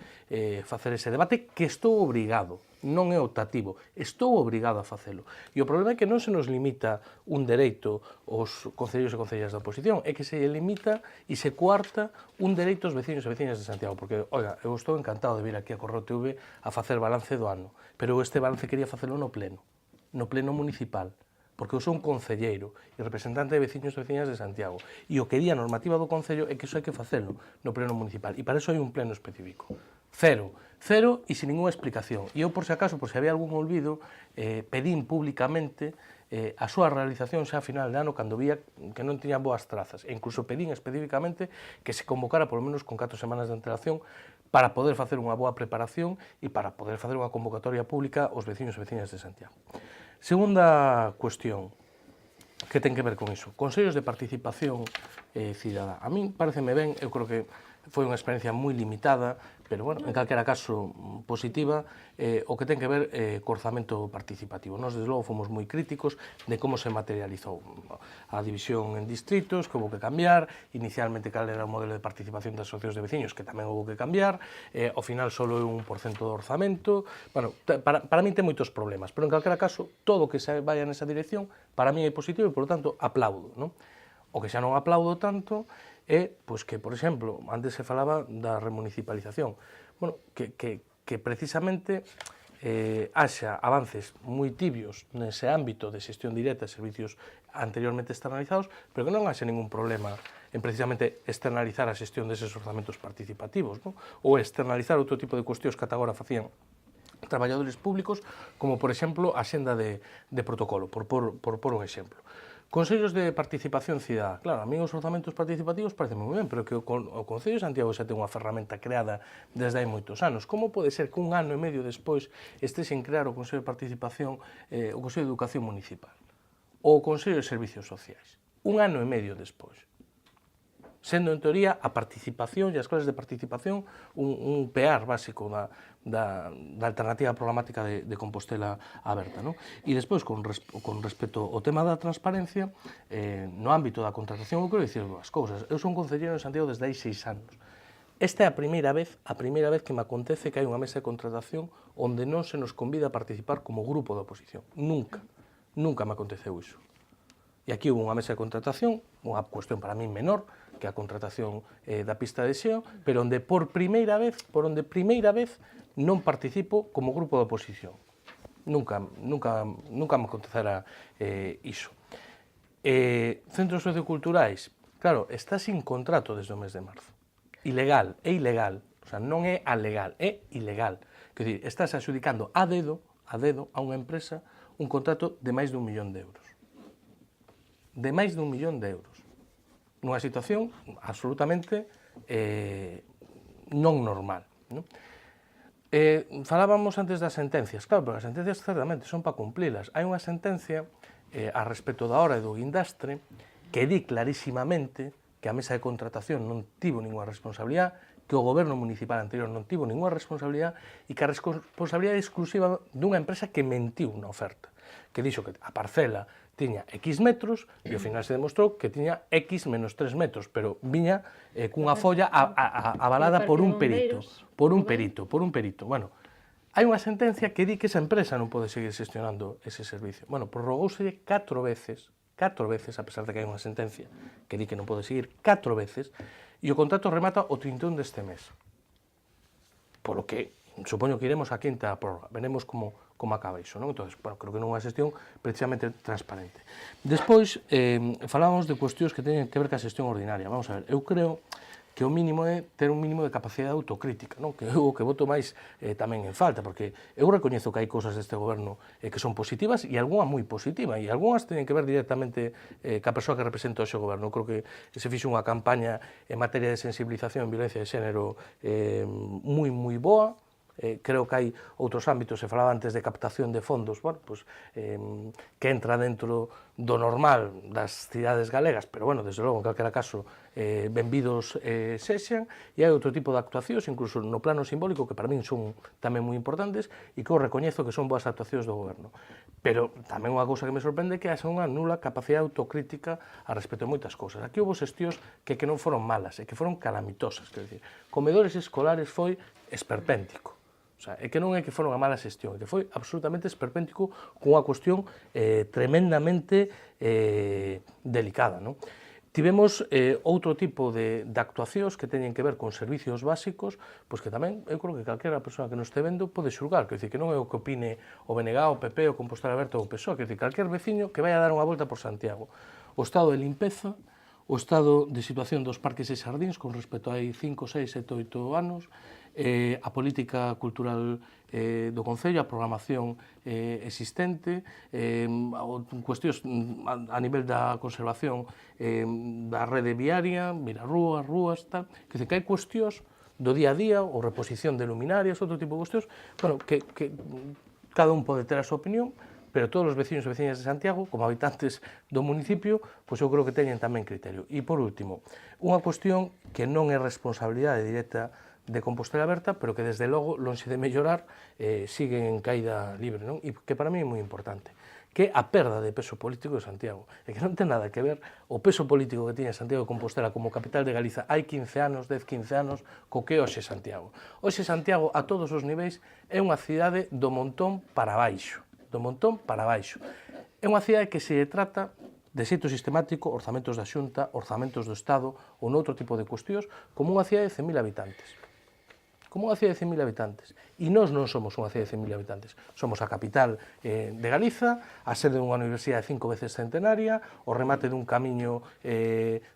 facer ese debate, que estou obrigado, non é optativo, estou obrigado a facelo. E o problema é que non se nos limita un dereito aos concellos e concellas da oposición, é que se limita e se coarta un dereito aos veciños e veciñas de Santiago, porque, oiga, eu estou encantado de vir aquí a Correo TV a facer balance do ano, pero este balance quería facelo no pleno municipal, porque eu sou un concelleiro e representante de veciños e veciñas de Santiago. E o que di a normativa do Concello é que iso hai que facelo no pleno municipal. E para iso hai un pleno específico. Cero. Cero e sin ninguna explicación. E eu, por se acaso, por se había algún olvido, pedín públicamente a súa realización xa a final de ano cando vía que non tiña boas trazas. E incluso pedín especificamente que se convocara por lo menos con 4 semanas de antelación para poder facer unha boa preparación e para poder facer unha convocatoria pública aos veciños e veciñas de Santiago. Segunda cuestión que ten que ver con iso. Consellos de participación cidadá. A min pareceme ben, eu creo que foi unha experiencia moi limitada, pero, bueno, en calquera caso positiva, o que ten que ver co orzamento participativo. Nós, desde logo, fomos moi críticos de como se materializou a división en distritos, que houve que cambiar, inicialmente cal era o modelo de participación das asociacións de veciños, que tamén houve que cambiar, ao final só é un % do orzamento. Bueno, para min ten moitos problemas, pero, en calquera caso, todo o que se vaya nesa dirección, para min é positivo e, por lo tanto, aplaudo, non? O que xa non aplaudo tanto é, pois, que, por exemplo, antes se falaba da remunicipalización, bueno, que precisamente haxa avances moi tibios nese ámbito de xestión directa de servicios anteriormente externalizados, pero que non haxa ningún problema en precisamente externalizar a xestión deses orzamentos participativos, non? Ou externalizar outro tipo de cuestións que ata agora facían traballadores públicos, como, por exemplo, a xenda de protocolo, por pôr un exemplo. Consellos de participación cidadá. Claro, a mí os orzamentos participativos parece moi ben, pero que o Concello de Santiago xa ten unha ferramenta creada desde hai moitos anos. Como pode ser que un ano e medio despois estés en crear o Consello de Participación, o Consello de Educación Municipal, ou o Consello de Servicios Sociais? Un ano e medio despois. Sendo, en teoría, a participación e as clases de participación un pear básico da alternativa programática de Compostela Aberta, non? E despois, con respecto ao tema da transparencia, no ámbito da contratación, eu quero dicir as cousas. Eu son concelleiro de Santiago desde hai 6 anos. Esta é a primeira vez que me acontece que hai unha mesa de contratación onde non se nos convida a participar como grupo da oposición. Nunca me aconteceu iso. E aquí houve unha mesa de contratación, unha cuestión para mí menor, que a contratación da pista de xeo, pero onde por primeira vez non participo como grupo de oposición. Nunca me acontecera iso. Centros socioculturais, claro, está sin contrato desde o mes de marzo. Ilegal, é ilegal, o sea, non é alegal, é ilegal. Quer dizer, estás adxudicando a dedo a unha empresa un contrato de máis de 1 millón de euros. De máis de 1 millón de euros. Nunha situación absolutamente non normal. Non? Falábamos antes das sentencias. Claro, pero as sentencias certamente son para cumplilas. Hai unha sentencia a respecto da hora e do guindastre que di clarísimamente que a mesa de contratación non tivo ninguna responsabilidade, que o goberno municipal anterior non tivo ninguna responsabilidade e que a responsabilidade é exclusiva dunha empresa que mentiu na oferta, que dixo que a parcela tiña X metros e ao final se demostrou que tiña X menos 3 metros, pero viña cunha folla avalada por un perito. Bueno, hai unha sentencia que di que esa empresa non pode seguir xestionando ese servicio. Bueno, prorrogouselle 4 veces, a pesar de que hai unha sentencia que di que non pode seguir 4 veces, e o contrato remata o 31 deste mes. Por lo que supoño que iremos a quinta prórroga, veremos como acaba iso, non? Entón, bueno, creo que non é unha xestión precisamente transparente. Despois, falábamos de cuestións que teñen que ver ca xestión ordinaria. Vamos a ver, eu creo que o mínimo é ter un mínimo de capacidade autocrítica, non? Que eu o que voto máis tamén en falta, porque eu recoñezo que hai cousas deste goberno que son positivas e algunha moi positiva, e algunhas teñen que ver directamente ca persoa que representa o seu goberno. Eu creo que se fixo unha campaña en materia de sensibilización e violencia de xénero moi boa. Creo que hai outros ámbitos, se falaba antes de captación de fondos, bueno, pues, que entra dentro do normal das cidades galegas, pero, bueno, desde logo, en calquera caso, benvidos sexan, e hai outro tipo de actuacións, incluso no plano simbólico, que para min son tamén moi importantes, e que eu recoñezo que son boas actuacións do goberno. Pero tamén unha cousa que me sorprende é que haxa unha nula capacidade autocrítica a respecto de moitas cousas. Aquí houve xestións que non foron malas, e que foron calamitosas, quer dizer, comedores escolares foi esperpéntico. O sea, é que non é que fora unha mala xestión, é que foi absolutamente esperpéntico cunha cuestión tremendamente delicada, non? Tivemos outro tipo de actuacións que teñen que ver con servicios básicos, pois que tamén, eu creo que calquera persoa que nos este vendo pode xulgar, quer dizer, que non é o que opine o BNG, o PP, o Compostela Aberta ou o PSOE, quer dizer, calquer veciño que vai a dar unha volta por Santiago. O estado de limpeza, o estado de situación dos parques e xardíns con respecto a hai 5, 6, 7, 8 anos, a política cultural do Concello, a programación existente, cuestións a nivel da conservación da rede viaria, Virarrúas, rúas, tal, que hai cuestións do día a día, ou reposición de luminarias, outro tipo de cuestións, bueno, que cada un pode ter a súa opinión, pero todos os veciños e veciñas de Santiago, como habitantes do municipio, pois eu creo que teñen tamén criterio. E, por último, unha cuestión que non é responsabilidade directa de Compostela Aberta, pero que, desde logo, lonxe de mellorar, sigue en caída libre, non? E que para mí é moi importante, que a perda de peso político de Santiago, e que non ten nada que ver o peso político que tiña Santiago de Compostela como capital de Galiza hai 15 anos, 10-15 anos, co que hoxe Santiago. Hoxe Santiago, a todos os niveis, é unha cidade do montón para baixo, do montón para baixo. É unha cidade que se trata de xeito sistemático, orzamentos da Xunta, orzamentos do Estado ou noutro tipo de cuestións, como unha cidade de 100.000 habitantes. Como unha cidade de 100.000 habitantes. E nós non somos unha cidade de 100.000 habitantes. Somos a capital de Galiza, a sede dunha universidade 5 veces centenaria, o remate dun camiño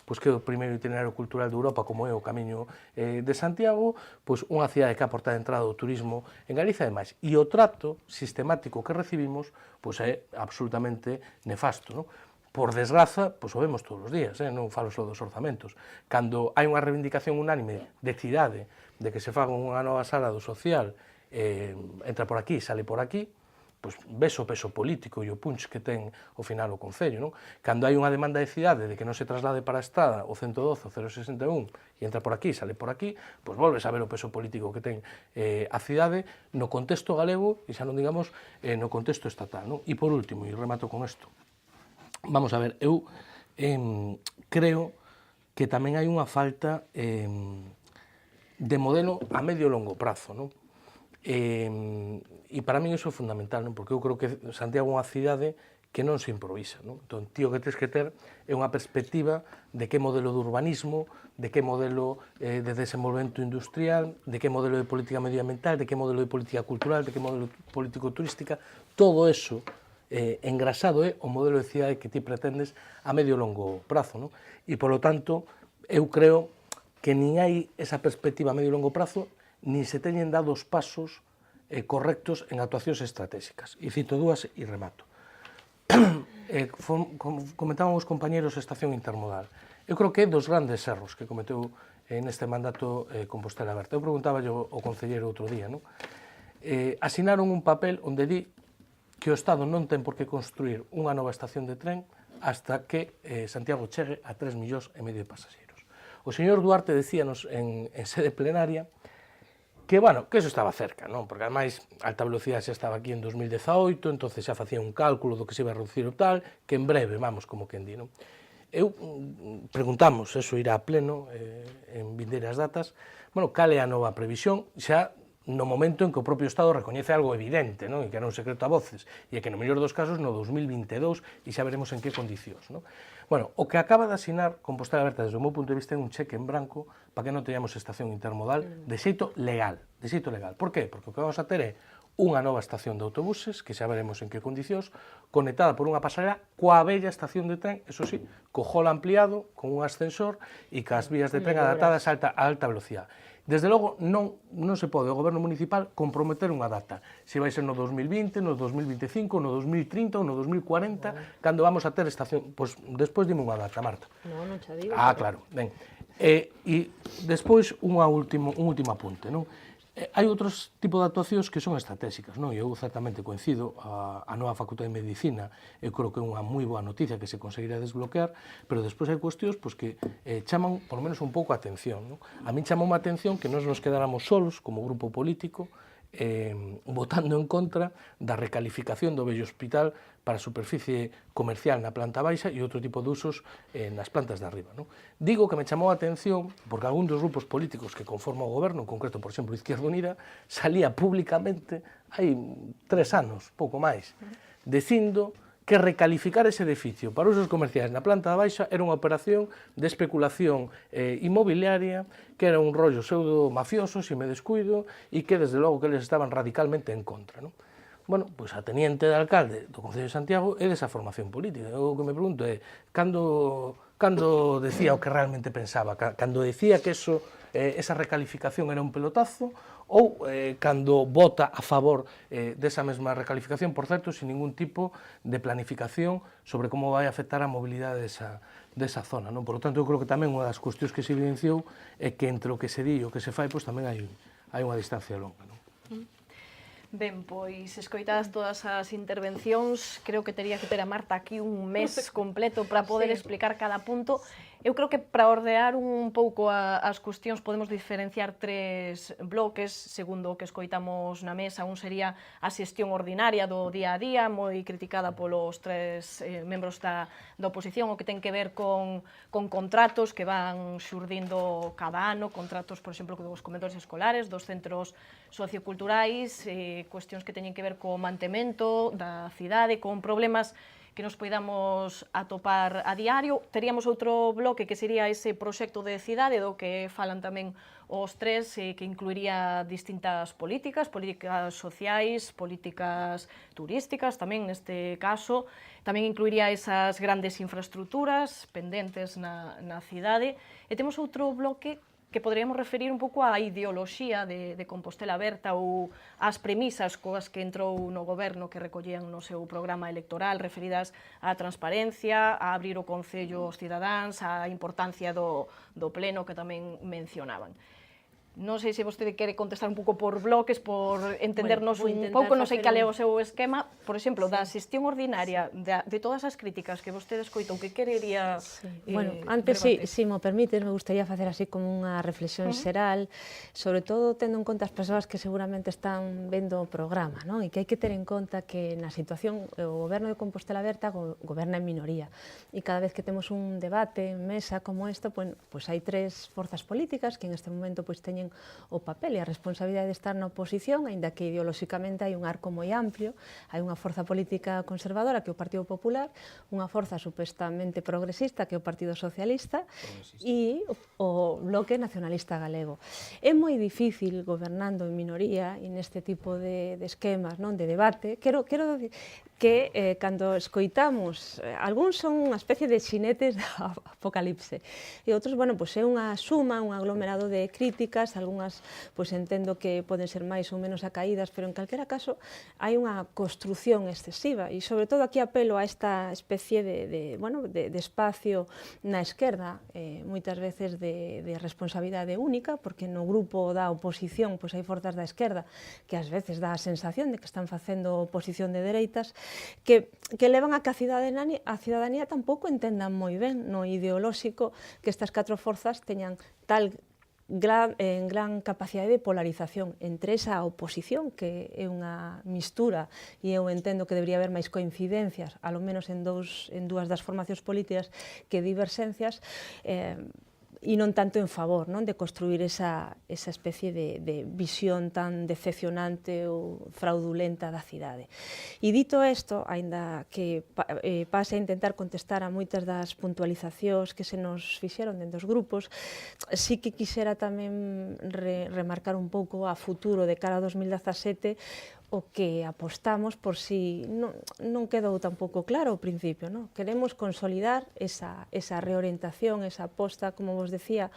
pois que é o primeiro itinerario cultural de Europa, como é o Camiño de Santiago, pois unha cidade que a porta de entrada do turismo en Galiza e máis. E o trato sistemático que recibimos pois é absolutamente nefasto, non? Por desgraza, pois o vemos todos os días, non falo só dos orzamentos. Cando hai unha reivindicación unánime de cidade, de que se faga unha nova sala do social, entra por aquí, sale por aquí, pois ves o peso político e o punch que ten ao final o Concello, non? Cando hai unha demanda de cidade de que non se traslade para a estrada o 112, o 061, e entra por aquí, sale por aquí, pois volves a ver o peso político que ten a cidade no contexto galego e xa non digamos no contexto estatal, non? E por último, e remato con isto, vamos a ver, eu creo que tamén hai unha falta de modelo a medio e longo prazo, non? E para mí iso é fundamental, non? Porque eu creo que Santiago é unha cidade que non se improvisa, non? Entón, tío, que tens que ter é unha perspectiva de que modelo de urbanismo, de que modelo de desenvolvemento industrial, de que modelo de política medioambiental, de que modelo de política cultural, de que modelo político turística, todo eso engrasado é o modelo de cidade que ti pretendes a medio e longo prazo, non? E, polo tanto, eu creo que nin hai esa perspectiva a medio e longo prazo, nin se teñen dado os pasos correctos en actuacións estratégicas. E cito dúas e remato. Comentaban os compañeros a estación intermodal. Eu creo que é dos grandes erros que cometeu neste mandato Compostela Aberta. Eu preguntaba ao concelleiro outro día, non? Asinaron un papel onde di que o Estado non ten por que construir unha nova estación de tren hasta que Santiago chegue a 3,5 millóns de pasaxeiros. O señor Duarte decíanos en sede plenaria que, bueno, que eso estaba cerca, non? Porque, ademais, a alta velocidade xa estaba aquí en 2018, entonces xa facía un cálculo do que se iba a reducir o tal, que en breve, vamos, como quen di, non? Eu preguntamos, eso irá a pleno en vindeiras datas, bueno, cal é a nova previsión, xa no momento en que o propio Estado recoñece algo evidente, non? E que era un secreto a voces, e que no mellor dos casos no 2022, e xa veremos en que condicións, non? Bueno, o que acaba de asinar Compostela Aberta, desde o meu punto de vista, é un cheque en branco para que non teñamos estación intermodal de xeito legal, de xeito legal. Por qué? Porque o que vamos a ter é unha nova estación de autobuses, que xa veremos en que condicións, conectada por unha pasarela coa bella estación de tren, eso sí, co hall ampliado, con un ascensor e cas vías de tren adaptadas a alta velocidade. Desde logo, non se pode o goberno municipal comprometer unha data. Se vai ser no 2020, no 2025, no 2030 ou no 2040, cando vamos a ter estación... Pois despois dime unha data, Marta. Non xa digo. Ah, claro, ben. E despois un último apunte, non? Hai outros tipos de actuacións que son estratégicas, non? Eu certamente coincido, a nova Facultade de Medicina, eu creo que é unha moi boa noticia que se conseguirá desbloquear, pero despois hai cuestións pois, que chaman, por lo menos, un pouco a atención, non? A min chamou a atención que nós nos quedáramos solos, como grupo político, votando en contra da recalificación do vello hospital para a superficie comercial na planta baixa e outro tipo de usos nas plantas de arriba, non? Digo que me chamou a atención porque algún dos grupos políticos que conforman o goberno, en concreto, por exemplo, Izquierda Unida, salía públicamente hai 3 anos, pouco máis, dicindo que recalificar ese edificio para usos comerciais na planta baixa era unha operación de especulación inmobiliaria, que era un rollo pseudo-mafioso, se me descuido, e que, desde logo, que eles estaban radicalmente en contra, non? Bueno, pois a teniente de alcalde do Concello de Santiago é desa formación política. O que me pregunto é, cando decía o que realmente pensaba, cando decía que eso esa recalificación era un pelotazo, ou cando vota a favor desa mesma recalificación, por certo, sin ningún tipo de planificación sobre como vai afectar a mobilidade desa zona. Por lo tanto, eu creo que tamén unha das cuestións que se evidenciou é que entre o que se di e o que se fai, pois tamén hai unha distancia longa. Ben, pois, escoitadas todas as intervencións, creo que teria que ter a Marta aquí un mes completo para poder explicar cada punto. Eu creo que para ordear un pouco as cuestións podemos diferenciar tres bloques, segundo o que escoitamos na mesa. Un sería a xestión ordinaria do día a día, moi criticada polos tres membros da oposición, o que ten que ver con contratos que van xurdindo cada ano, contratos, por exemplo, dos comedores escolares, dos centros socioculturais, cuestións que teñen que ver co mantemento da cidade, con problemas que nos poidamos atopar a diario. Teríamos outro bloque que sería ese proxecto de cidade do que falan tamén os tres, que incluiría distintas políticas sociais, políticas turísticas, tamén neste caso. Tamén incluiría esas grandes infraestructuras pendentes na cidade. E temos outro bloque que poderíamos referir un pouco á ideoloxía de Compostela Aberta ou ás premisas coas que entrou no goberno que recollían no seu programa electoral referidas á transparencia, a abrir o Concello aos cidadáns, á importancia do pleno que tamén mencionaban. Non sei se vostede quere contestar un pouco por bloques, por entendernos un pouco, non sei cal é o seu esquema, por exemplo, da xestión ordinaria, de todas as críticas que vostede escoitou, que querería antes, se mo permites, me gustaría facer así como unha reflexión xeral, sobre todo tendo en conta as persoas que seguramente están vendo o programa, e que hai que ter en conta que na situación o goberno de Compostela Aberta goberna en minoría, e cada vez que temos un debate en mesa como esta, pois hai tres forzas políticas que en este momento teñen o papel e a responsabilidade de estar na oposición, aínda que ideolóxicamente hai un arco moi amplio. Hai unha forza política conservadora que é o Partido Popular, unha forza supostamente progresista que é o Partido Socialista e o Bloque Nacionalista Galego. É moi difícil gobernando en minoría e neste tipo de esquemas, de debate. Quero dicir que cando escoitamos, algúns son unha especie de xinetes da apocalipse e outros, é unha suma, un aglomerado de críticas, algunhas entendo que poden ser máis ou menos acaídas, pero en calquera caso hai unha construción excesiva e sobre todo aquí apelo a esta especie de espacio na esquerda, moitas veces de responsabilidade única, porque no grupo da oposición hai forzas da esquerda que ás veces dá a sensación de que están facendo oposición de dereitas, que levan a que a cidadanía tampouco entendan moi ben no ideolóxico que estas catro forzas teñan tal gran capacidade de polarización entre esa oposición, que é unha mistura, e eu entendo que debería haber máis coincidencias, alo menos en dúas das formacións políticas, que diverxencias, e non tanto en favor de construir esa especie de visión tan decepcionante ou fraudulenta da cidade. E dito isto, aínda que pase a intentar contestar a moitas das puntualizacións que se nos fixeron dentro dos grupos, sí que quixera tamén remarcar un pouco a futuro de cara a 2017, o que apostamos por si non quedou tampouco claro ao principio. Queremos consolidar esa reorientación, esa aposta, como vos decía,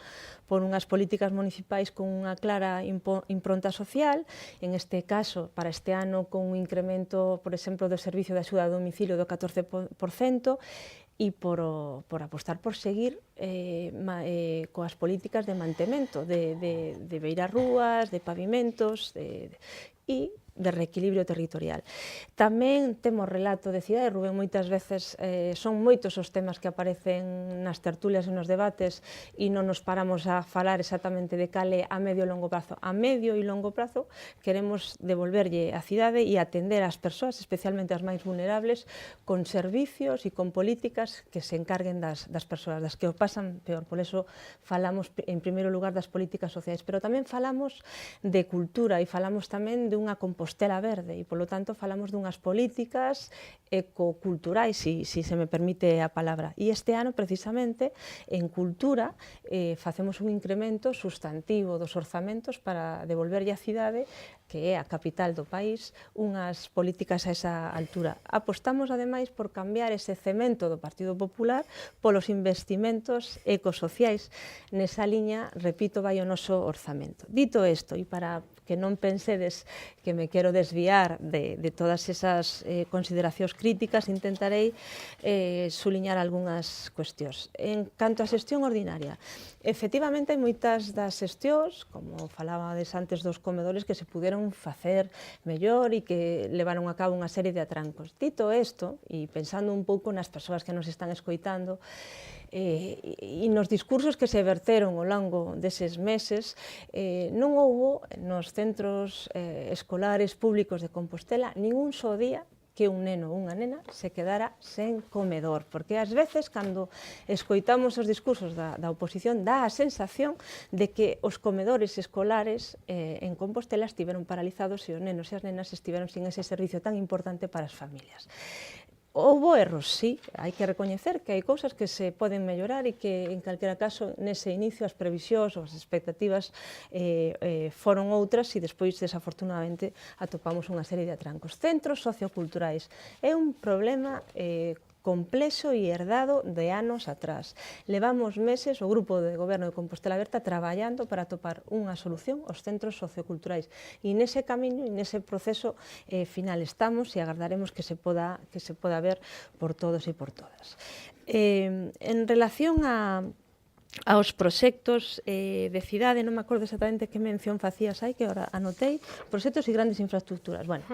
por unhas políticas municipais con unha clara impronta social, en este caso, para este ano, con un incremento, por exemplo, do servicio de axuda a domicilio do 14%, e por apostar por seguir coas políticas de mantemento, de beirar rúas, de pavimentos, e de reequilibrio territorial. Tamén temos relato de cidade, Rubén, moitas veces son moitos os temas que aparecen nas tertulias e nos debates e non nos paramos a falar exactamente de cale a medio e longo prazo. A medio e longo prazo queremos devolverlle a cidade e atender ás persoas, especialmente as máis vulnerables, con servicios e con políticas que se encarguen das persoas, das que o pasan peor. Por eso falamos en primeiro lugar das políticas sociais, pero tamén falamos de cultura e falamos tamén de unha Compostela Compostela Verde e, polo tanto, falamos dunhas políticas ecoculturais, se me permite a palabra. E este ano, precisamente, en cultura, facemos un incremento sustantivo dos orzamentos para devolverlle á cidade, que é a capital do país, unhas políticas a esa altura. Apostamos, ademais, por cambiar ese cemento do Partido Popular polos investimentos ecosociais. Nesa liña, repito, vai o noso orzamento. Dito isto, e para que non pensedes que me quero desviar de todas esas consideracións críticas, intentarei suliñar algunhas cuestións. En canto á xestión ordinaria, efectivamente, hai moitas das xestións, como falabades antes dos comedores, que se puderon facer mellor e que levaron a cabo unha serie de atrancos. Dito isto, e pensando un pouco nas persoas que nos están escoitando, e nos discursos que se verteron ao longo deses meses, non houbo nos centros escolares públicos de Compostela ningún só día que un neno ou unha nena se quedara sen comedor, porque ás veces, cando escoitamos os discursos da oposición, dá a sensación de que os comedores escolares en Compostela estiveron paralizados e os nenos e as nenas estiveron sin ese servicio tan importante para as familias. Houbo erros, sí, hai que recoñecer que hai cousas que se poden mellorar e que, en calquera caso, nese inicio as previsións ou as expectativas foron outras e despois, desafortunadamente, atopamos unha serie de atrancos. Centros socioculturais é un problema complexo e herdado de anos atrás. Levamos meses, o Grupo de Goberno de Compostela Aberta, traballando para atopar unha solución aos centros socioculturais. E nese camiño, e nese proceso final estamos e agardaremos que se poda ver por todos e por todas. En relación aos proxectos de cidade, non me acordo exactamente que mención facías aí, que ahora anotei, proxectos e grandes infraestructuras. Bueno,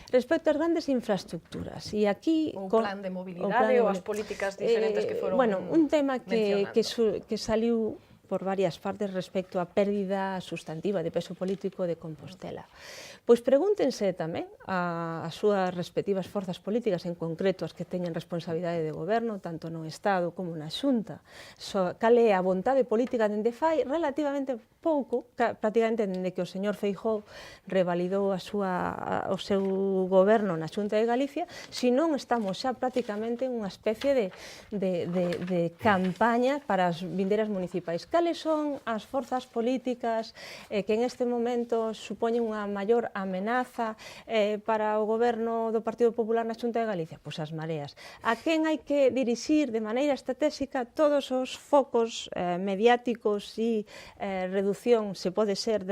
respecto ás grandes infraestructuras, e aquí... O plan de mobilidade ou as políticas diferentes que foron mencionando. Bueno, un tema que saliu por varias partes respecto á pérdida sustantiva de peso político de Compostela. Pois pregúntense tamén as súas respectivas forzas políticas, en concreto as que teñen responsabilidade de goberno, tanto no Estado como na Xunta, cal é a vontade política dende fai relativamente pouco, prácticamente dende que o señor Feijóo revalidou o seu goberno na Xunta de Galicia, se non estamos xa prácticamente en unha especie de campaña para as vindeiras municipais. Cales son as forzas políticas que en este momento supoñen unha maior amenaza para o goberno do Partido Popular na Xunta de Galicia? Pois as mareas. A quen hai que dirixir de maneira estratégica todos os focos mediáticos e reducción, se pode ser,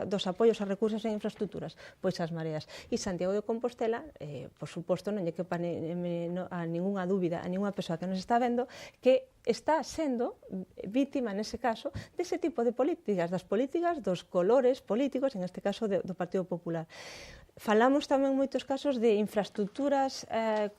dos apoios a recursos e infraestructuras? Pois as mareas. E Santiago de Compostela, por suposto, non lle quepa a ningunha dúbida a ningunha persoa que nos está vendo, que está sendo vítima, nese caso, dese tipo de políticas, das políticas dos colores políticos, en este caso do Partido Popular. Falamos tamén en moitos casos de infraestructuras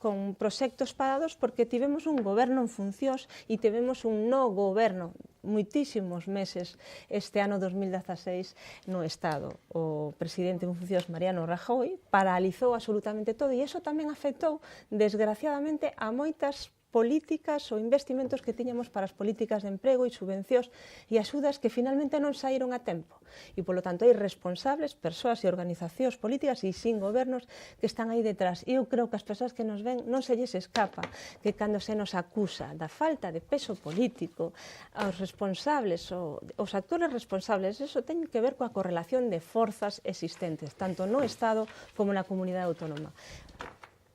con proxectos parados porque tivemos un goberno en funcións e tivemos un no goberno moitísimos meses este ano 2016 no Estado. O presidente en funcións, Mariano Rajoy, paralizou absolutamente todo e iso tamén afectou, desgraciadamente, a moitas políticas ou investimentos que tiñamos para as políticas de emprego e subvencións e axudas que finalmente non saíron a tempo. E, polo tanto, hai responsables, persoas e organizacións políticas e sin gobernos que están aí detrás. E eu creo que as persoas que nos ven non se lles escapa que cando se nos acusa da falta de peso político aos responsables, os actores responsables, eso ten que ver coa correlación de forzas existentes, tanto no Estado como na comunidade autónoma.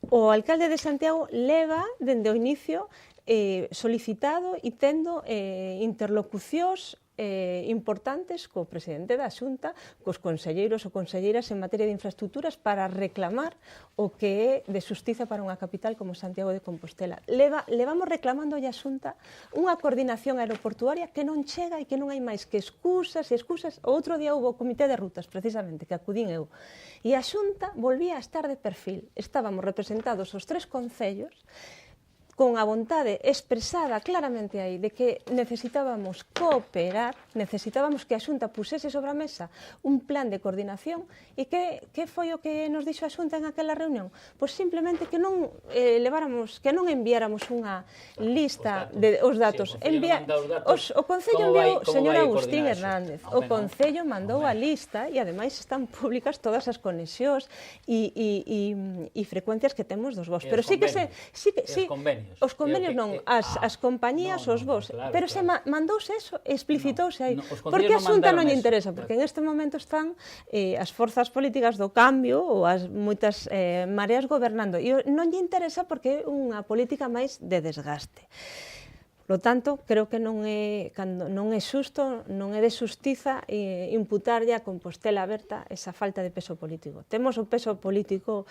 O alcalde de Santiago leva, dende o inicio, solicitado e tendo interlocucións importantes co presidente da Xunta, cos conselleiros ou conselleiras en materia de infraestructuras para reclamar o que é de xustiza para unha capital como Santiago de Compostela. Levamos reclamando a Xunta unha coordinación aeroportuaria que non chega e que non hai máis que excusas e excusas. O outro día houve o comité de rutas, precisamente, que acudín eu. E a Xunta volvía a estar de perfil. Estábamos representados os tres concellos con a vontade expresada claramente aí de que necesitábamos cooperar, necesitábamos que a Xunta pusese sobre a mesa un plan de coordinación. E que foi o que nos dixo a Xunta en aquela reunión? Pois simplemente que non enviáramos unha lista de os datos. O Concello enviou, señor Agustín Hernández, o Concello mandou a lista e ademais están públicas todas as conexións e frecuencias que temos dos vos. Pero sí que os convenios non, as compañías, os vos, pero se mandouse eso, explicitouse aí. Porque a Xunta non lle interesa, porque en este momento están as forzas políticas do cambio ou as moitas mareas gobernando, e non lle interesa porque é unha política máis de desgaste. Por lo tanto, creo que non é xusto, non é de xustiza imputarlle a Compostela Aberta esa falta de peso político. Temos o peso político,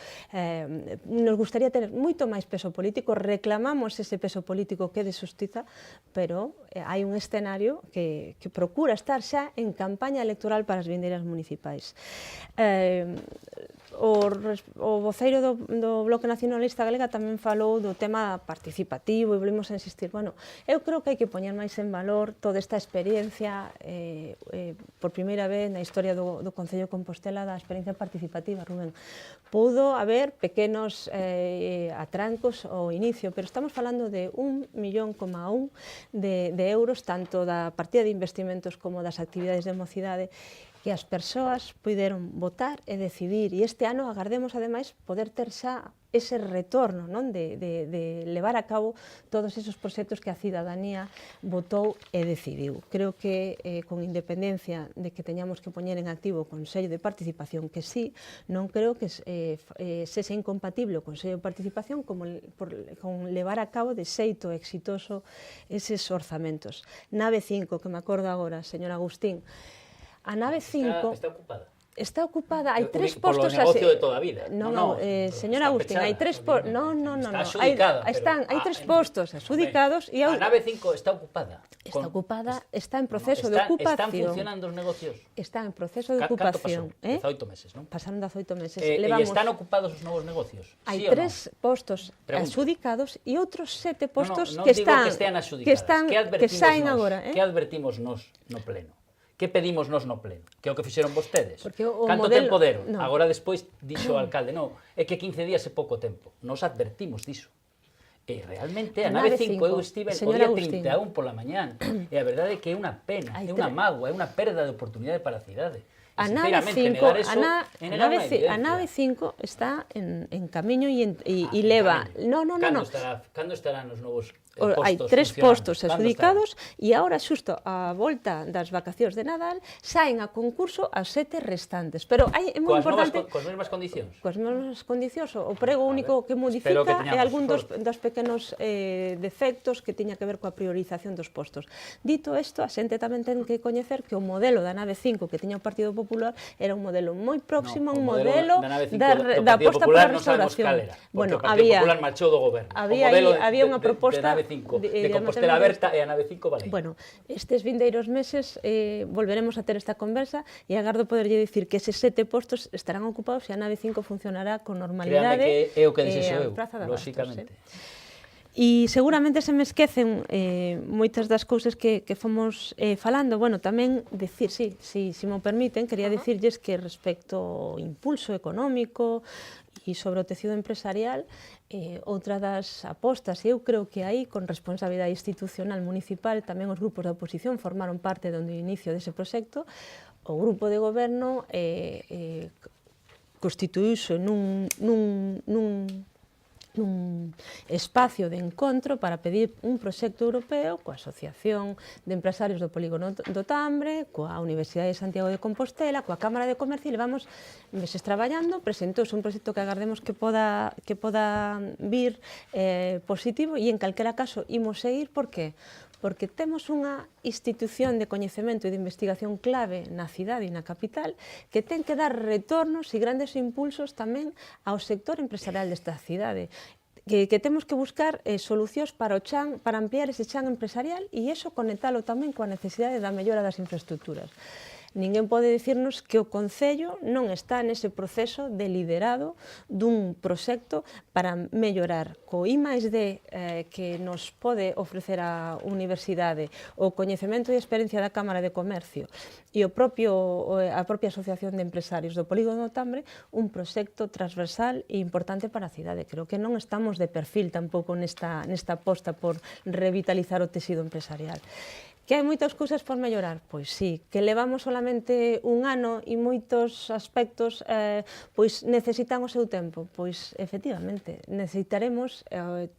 nos gustaría tener moito máis peso político, reclamamos ese peso político que é de xustiza, pero hai un escenario que procura estar xa en campaña electoral para as vindeiras municipais. O voceiro do Bloque Nacionalista Galega tamén falou do tema participativo e volvemos a insistir. Bueno, eu creo que hai que poñer máis en valor toda esta experiencia por primeira vez na historia do Concello de Compostela da experiencia participativa, Rubén. Pudo haber pequenos atrancos ao inicio, pero estamos falando de 1,1 millón de euros, tanto da partida de investimentos como das actividades de mocidade, que as persoas puideron votar e decidir, e este ano agardemos ademais poder ter xa ese retorno, non, de levar a cabo todos esos proxectos que a cidadanía votou e decidiu. Creo que con independencia de que teñamos que poñer en activo o Consello de Participación, que sí, non creo que sexa incompatible o Consello de Participación con levar a cabo de xeito exitoso eses orzamentos. Nave 5, que me acordo agora, señor Agustín, a nave 5... Está ocupada. Está ocupada, hai 3 Por postos... Por o negocio de toda a vida. Señor Agustín, hai 3 postos... Está adxudicada. Hai 3 postos adxudicados e... A nave 5 está ocupada. Está ocupada, está en proceso de ocupación. Están funcionando os negocios. Está en proceso de ocupación. Canto pasou? 18 meses, non? Pasaron 18 meses. E están ocupados os novos negocios? Hai 3 postos adxudicados e outros 7 postos que están adxudicados, que saen agora. Que advertimos nos no pleno? Que pedimos nos no pleno? Que é o que fixeron vostedes? Canto tempo deron? Agora despois dixo o alcalde, non, é que 15 días é pouco tempo. Nos advertimos diso. E realmente a nave 5 eu estive o día 31 pola mañán. E a verdade é que é unha pena, é unha mágoa, é unha perda de oportunidade para a cidade. A nave 5 está en camiño e leva... Cando estarán os novos hai 3 postos adxudicados e agora, xusto a volta das vacacións de Nadal, saen a concurso as 7 restantes. Pero é moi importante... Coas mesmas condicións? Coas mesmas condicións. O prego único que modifica é algún dos pequenos defectos que tiña que ver coa priorización dos postos. Dito isto, a xente tamén ten que coñecer que o modelo da nave 5 que tiña o Partido Popular era un modelo moi próximo a un modelo da aposta pola restauración. Bueno, o Partido Popular marchou do goberno. Había unha proposta de Compostela Aberta e a nave 5 vale. Bueno, estes vindeiros meses volveremos a ter esta conversa e agardo poderlle dicir que eses 7 postos estarán ocupados e a nave 5 funcionará con normalidade. Créame que é o que desexo eu, lóxicamente. E seguramente se me esquecen moitas das cousas que fomos falando. Bueno, tamén decir, si me permiten, quería dicirlles que respecto ao impulso económico e sobre o tecido empresarial, outra das apostas, eu creo que aí, con responsabilidade institucional municipal, tamén os grupos da oposición formaron parte do inicio dese proxecto, o grupo de goberno constituíuse nun espacio de encontro para pedir un proxecto europeo coa Asociación de Empresarios do Polígono do Tambre, coa Universidade de Santiago de Compostela, coa Cámara de Comercio, e levamos meses traballando. Presentouse un proxecto que agardemos que poda vir positivo, e en calquera caso imos seguir. Por que? Porque temos unha institución de coñecemento e de investigación clave na cidade e na capital que ten que dar retornos e grandes impulsos tamén ao sector empresarial desta cidade. Que temos que buscar solucións para ampliar ese chan empresarial e iso conectalo tamén coa necesidade da mellora das infraestructuras. ninguén pode dicirnos que o Concello non está nese proceso de liderado dun proxecto para mellorar co I+D que nos pode ofrecer a universidade, o coñecemento e experiencia da Cámara de Comercio e a propia Asociación de Empresarios do Polígono do Tambre, un proxecto transversal e importante para a cidade. Creo que non estamos de perfil tampouco nesta aposta por revitalizar o tecido empresarial. Que hai moitas cousas por mellorar? Pois sí. Que levamos solamente un ano e moitos aspectos pois necesitan o seu tempo? Pois efectivamente, necesitaremos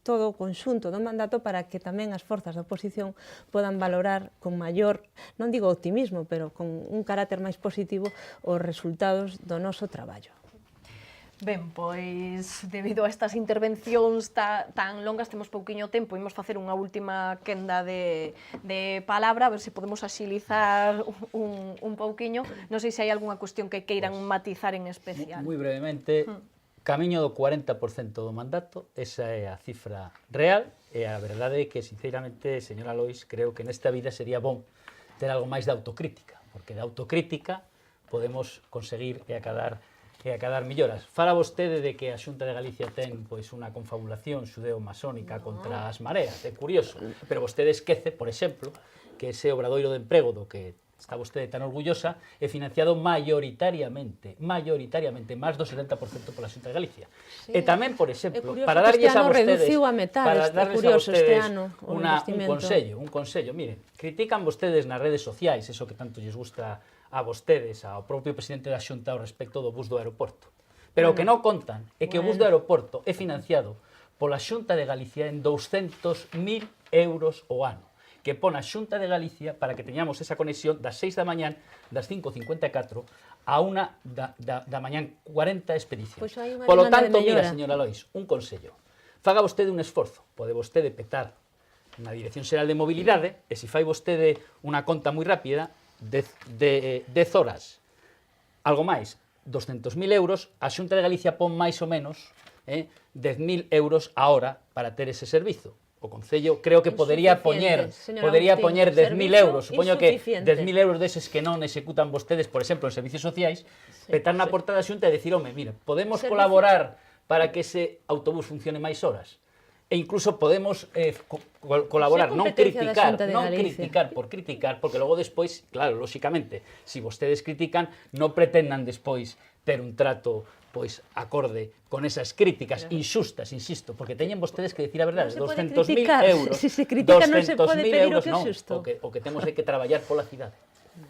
todo o conxunto do mandato para que tamén as forzas da oposición podan valorar con maior, non digo optimismo, pero con un carácter máis positivo os resultados do noso traballo. Ben, pois, debido a estas intervencións tan longas, temos pouquiño tempo, imos facer unha última quenda de palabra, a ver se podemos axilizar un pouquiño. Non sei se hai algunha cuestión que queiran matizar en especial. Moi brevemente, camiño do 40% do mandato, esa é a cifra real, e a verdade é que, sinceramente, señora Lois, creo que nesta vida sería bon ter algo máis de autocrítica, porque de autocrítica podemos conseguir e acadar melloras. Fala vostede de que a Xunta de Galicia ten pois unha confabulación xudeo-masónica contra as mareas, é curioso, pero vostede esquece, por exemplo, que ese obradoiro de emprego do que está vostede tan orgullosa é financiado maioritariamente, máis do 70% pola Xunta de Galicia. Sí. E tamén, por exemplo, para darlles a vostedes un consello, miren, critican vostedes nas redes sociais, eso que tanto lles gusta a vostedes, ao propio presidente da Xunta ao respecto do bus do aeroporto. Pero o que non contan é que o bus do aeroporto é financiado pola Xunta de Galicia en 200.000 euros o ano, que pon a Xunta de Galicia para que teñamos esa conexión das 6 da mañán, das 5:54, a 1 da mañán, 40 expedicións. Polo tanto, mira, señora Lois, un consello. Faga vostede un esforzo, pode vostede petar na Dirección Xeral de Mobilidade, e se fai vostede unha conta moi rápida, 10 horas, algo máis, 200.000 euros, a Xunta de Galicia pon máis ou menos 10.000 euros a hora para ter ese servizo. O Concello creo que podería poñer 10.000 euros, supoño que 10.000 euros deses que non executan vostedes, por exemplo, en servicios sociais, petar na porta da Xunta e dicir, home, mira, podemos colaborar para que ese autobús funcione máis horas. E incluso podemos colaborar, non criticar por criticar, porque logo despois, claro, lóxicamente, se vostedes critican, non pretendan despois ter un trato pois acorde con esas críticas inxustas, insisto, porque teñen vostedes que dicir a verdade, 200.000 euros, se se critica non se pode pedir o que é xusto. O que temos é que traballar pola cidade.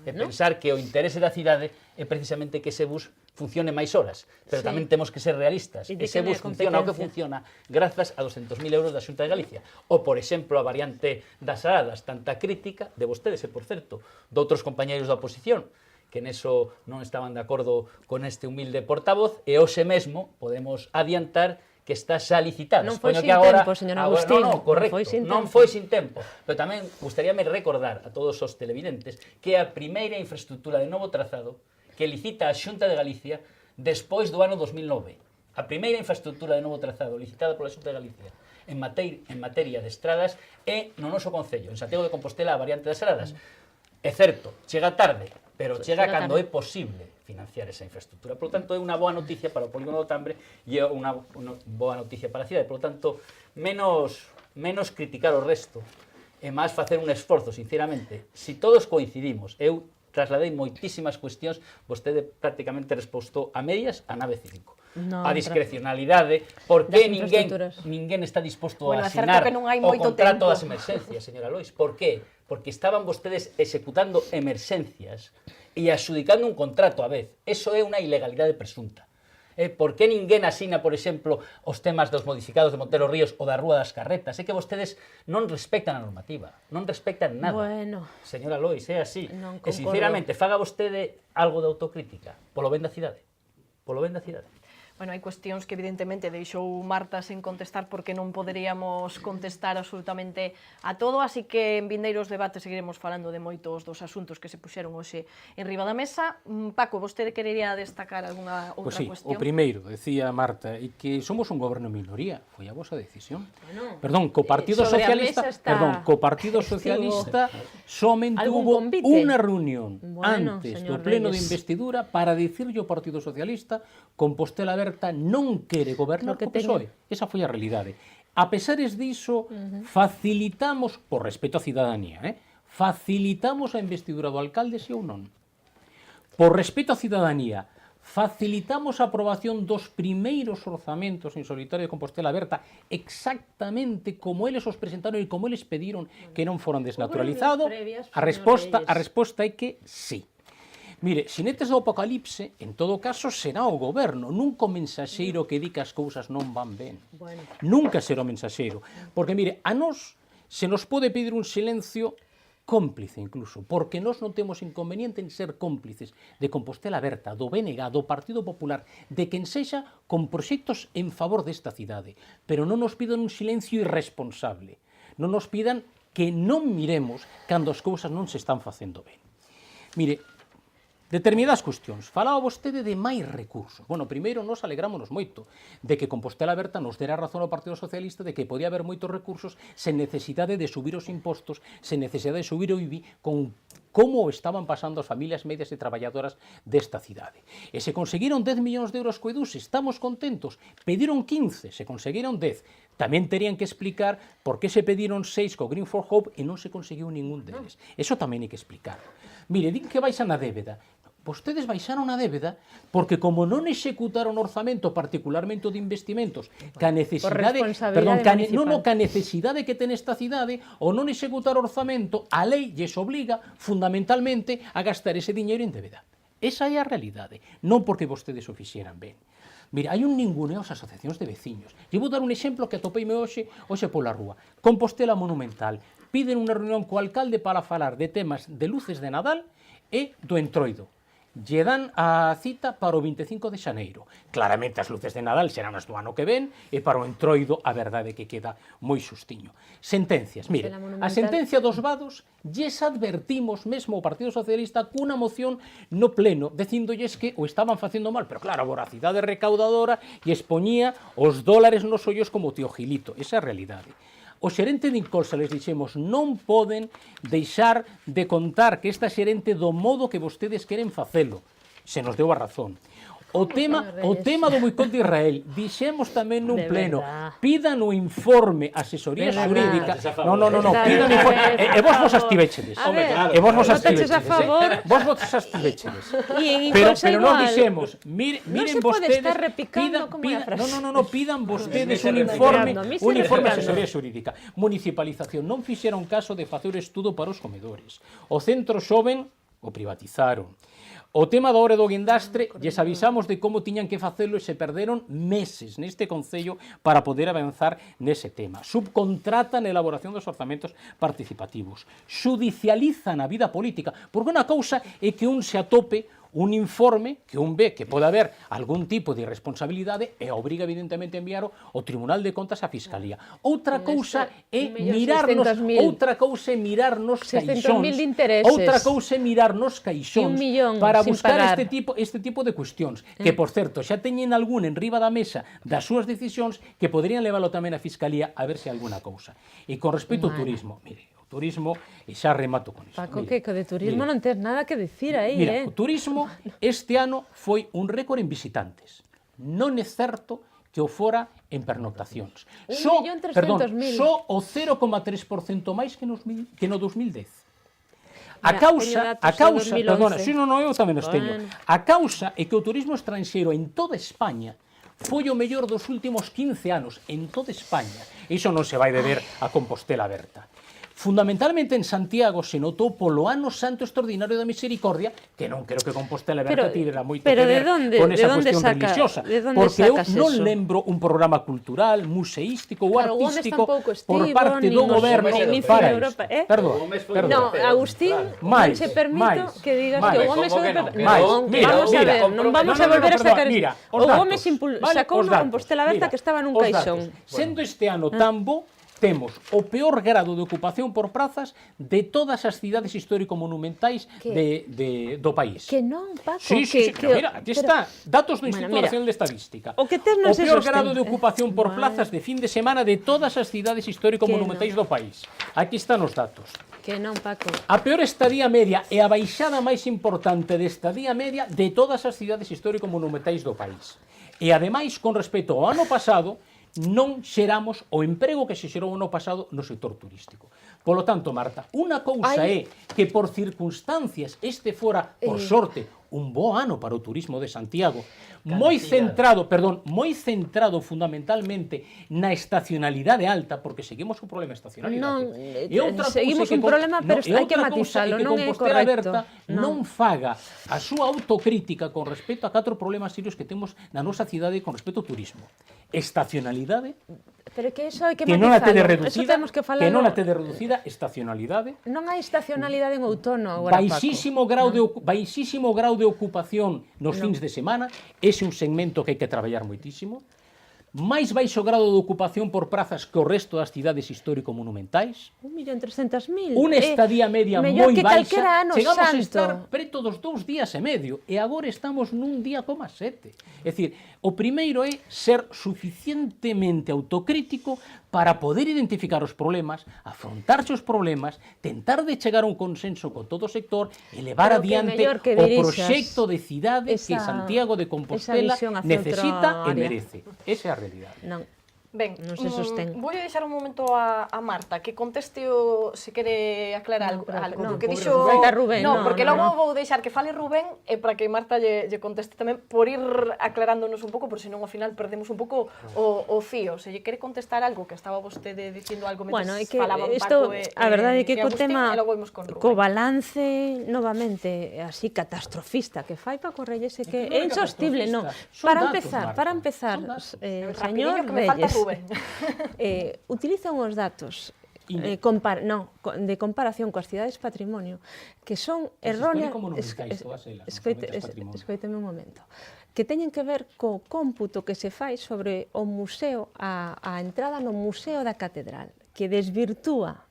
E pensar que o interese da cidade é precisamente que ese bus funcione máis horas, pero tamén temos que ser realistas. Ese bus funciona o que funciona grazas a 200.000 euros da Xunta de Galicia. Ou, por exemplo, a variante das aradas, tanta crítica de vostedes, e, por certo, de outros compañeiros da oposición, que neso non estaban de acordo con este humilde portavoz, e hoxe mesmo podemos adiantar que está xa licitado. Non foi sin tempo, señor Agustín. Non foi sin tempo. Pero tamén gustaríame recordar a todos os televidentes que a primeira infraestructura de novo trazado que licita a Xunta de Galicia despois do ano 2009. A primeira infraestructura de novo trazado licitada pola Xunta de Galicia en materia de estradas é no noso Concello, en Santiago de Compostela, a variante das Aradas. É certo, chega tarde, pero chega cando é posible financiar esa infraestructura. Por lo tanto, é unha boa noticia para o Polígono do Tambre e é unha boa noticia para a cidade. Por lo tanto, menos criticar o resto e máis facer un esforzo, sinceramente. Si todos coincidimos, eu trasladei moitísimas cuestións, vostede prácticamente respostou a medias a nave 5. A discrecionalidade, por que ninguén está disposto a asinar o contrato das emerxencias, señora Lois? Por que? Porque estaban vostedes executando emerxencias e axudicando un contrato a vez. Eso é unha ilegalidade presunta. Por que ninguén asina, por exemplo, os temas dos modificados de Montero Ríos ou da Rúa das Carretas? É que vostedes non respectan a normativa, non respectan nada. Bueno, señora Lois, é así. E sinceramente, faga vostede algo de autocrítica polo ben da cidade. Polo ben da cidade. Bueno, hai cuestións que evidentemente deixou Marta sen contestar porque non poderíamos contestar absolutamente a todo, así que en vindeiros debates seguiremos falando de moitos dos asuntos que se puxeron hoxe en riba da mesa. Paco, vostede querería destacar algunha outra Pois sí, cuestión? o primeiro, decía Marta, e que somos un goberno en minoría, foi a vosa decisión. Bueno, Perdón, co Partido sobre a Socialista, mesa está- co Partido Socialista somente algún hubo convite? unha reunión Bueno, antes señor do pleno de Reyes. investidura para dicirlle ao Partido Socialista Compostela Aberta non quere gobernar Lo que co PSOE. Esa foi a realidade. A pesares diso, facilitamos, por respeto á cidadanía, facilitamos a investidura do alcalde, si ou non. Por respeto á cidadanía, facilitamos a aprobación dos primeiros orzamentos en solitario de Compostela Aberta exactamente como eles os presentaron e como eles pediron que non foran desnaturalizados. previas, A señor resposta é que sí. Mire, sinetes do apocalipse, en todo caso, será o goberno, nunca o mensaxeiro que di que as cousas non van ben. Bueno. Nunca será o mensaxeiro. Porque, mire, a nós se nos pode pedir un silencio cómplice incluso, porque nós non temos inconveniente en ser cómplices de Compostela Aberta, do BNG, do Partido Popular, de quen sexa con proxectos en favor desta cidade, pero non nos pidan un silencio irresponsable, non nos pidan que non miremos cando as cousas non se están facendo ben. Mire, determinadas cuestións. Falaba vostede de máis recursos. Bueno, primeiro, nos alegrámonos moito de que Compostela Aberta nos dera razón ao Partido Socialista de que podía haber moitos recursos sen necesidade de subir os impostos, sen necesidade de subir o IBI, con como estaban pasando as familias medias e traballadoras desta cidade. E se conseguiron 10 millóns de euros co EDUS, estamos contentos. Pediron 15, se conseguiron 10. Tamén terían que explicar por que se pediron 6 co Green for Hope e non se conseguiu ningún deles. Eso tamén hai que explicar. Mire, din que baixan a débeda. Vostedes baixaron a débeda porque como non executaron orzamento, particularmente o de investimentos, ca necesidade, ca necesidade que ten esta cidade, ou non executar orzamento, a lei lles obliga fundamentalmente a gastar ese diñeiro en débeda. Esa é a realidade, non porque vostedes o fixeran ben. Mira, hai un ninguneo ás asociacións de veciños. Lle vou dar un exemplo que atopeime hoxe pola rúa. Compostela Monumental. Piden unha reunión co alcalde para falar de temas de luces de Nadal e do entroido. Lle dan a cita para o 25 de xaneiro. Claramente as luces de Nadal serán as do ano que ven e para o entroido a verdade que queda moi xustiño. Sentencias. Mire, a sentencia dos vados lles advertimos mesmo o Partido Socialista cunha moción no pleno dicindolles que o estaban facendo mal, pero claro, a voracidade recaudadora e expoñía os dólares nos ollos como o tío Gilito. Esa é a realidade. O xerente de Incolsa les dixemos non poden deixar de contar que esta xerente do modo que vostedes queren facelo. Se nos deu a razón. O tema do boicot de Israel, dixemos tamén nun pleno, pidan o informe asesoría xurídica. No, pidan o informe. E vos vos astivéchedes. E vos vos astivéchedes. Vos vos astivéchedes. Pero non dixemos, miren vostedes, pidan vostedes un informe asesoría xurídica. Municipalización, non fixeron caso de facer estudo para os comedores. O centro xoven o privatizaron. O tema da hora do guindastre, lles avisamos de como tiñan que facelo e se perderon meses neste Concello para poder avanzar nese tema. Subcontratan a elaboración dos orzamentos participativos. Judicializan a vida política, porque unha cousa é que un se atope un informe que un ve que pode haber algún tipo de irresponsabilidade e obriga evidentemente a enviar ao Tribunal de Contas a Fiscalía. Outra cousa é mirarnos caixóns. Outra cousa é mirarnos caixóns para buscar este tipo de cuestións, que por certo xa teñen algún en riba da mesa das súas decisións que poderían leválo tamén a Fiscalía a ver se alguna cousa. E con respecto ao turismo, mire, turismo, e xa remato con iso. Paco, que de turismo non tens nada que dicir aí, Mira, o turismo este ano foi un récord en visitantes. Non é certo que o fora en pernoctacións. Só o 0,3% máis que no 2010. A causa, eu tamén os teño. A causa é que o turismo estranxeiro en toda España foi o mellor dos últimos 15 anos, en toda España. Iso non se vai deber a Compostela Aberta. Fundamentalmente en Santiago se notou polo ano santo extraordinario da misericordia, que non creo que Compostela Aberta tivera moito que ver con esa cuestión religiosa, porque eu non lembro un programa cultural, museístico ou artístico por parte do goberno para isto. Perdón. No, Agustín, non se permito que digas que o Gómez é do PP. Non, vamos a ver, non vamos a volver a sacar... O Gómez sacou unha Compostela Aberta que estaba nun caixón. Sendo este ano tan bo, temos o peor grado de ocupación por prazas de todas as cidades histórico-monumentais do país. Que non, Paco. Sí, mira, aquí está, datos do Instituto Nacional de Estadística. O peor grado de ocupación por plazas de fin de semana de todas as cidades histórico-monumentais do país. Aquí están os datos. Que non, Paco. A peor estadía media e a baixada máis importante de estadía media de todas as cidades histórico-monumentais do país. E ademais, con respecto ao ano pasado, non xeramos o emprego que se xerou o ano pasado no sector turístico. Polo tanto, Marta, unha cousa é que por circunstancias este fora, por sorte, un bo ano para o turismo de Santiago, moi centrado fundamentalmente na estacionalidade alta, porque seguimos un problema de estacionalidade. Non, seguimos un problema, pero hai que matizalo, non é correcto. Non faga a súa autocrítica con respecto a 4 problemas serios que temos na nosa cidade con respecto ao turismo. Estacionalidade, pero que iso hai que que non a tede matizalo. reducida, estacionalidade. Non hai estacionalidade en outono agora, Paco. Baixísimo grau de ocupación nos fins de semana, ese é un segmento que hai que traballar moitísimo. Máis baixo grado de ocupación por prazas que o resto das cidades histórico-monumentais. 1.300.000. Unha estadía media moi baixa. Chegamos a estar preto dos 2 días e medio e agora estamos nun día coma 7. É dicir, o primeiro é ser suficientemente autocrítico para poder identificar os problemas, afrontarse os problemas, tentar de chegar a un consenso con todo o sector e levar adiante o proxecto de cidade que Santiago de Compostela necesita e merece. Esa é a realidade. Non. Ben, non se sostén. Vou deixar un momento a Marta que conteste se quere aclarar algo que dixo Rubén. Non, porque logo vou deixar que fale Rubén e para que Marta lle conteste tamén por ir aclarándonos un pouco, por senón ao final perdemos un pouco o fío. Se lle quere contestar algo que estaba vostede dicindo algo mentres falaban Paco e a verdade é que co tema co Rubén. balance novamente así catastrofista que fai Paco Reyes é que é insostible, non. Para empezar, señor Reyes, utilizan os datos de comparación coas cidades patrimonio que son erróneas. Escoíteme un momento. Que teñen que ver co cómputo que se fai sobre o museo, a entrada no Museo da Catedral, que desvirtúa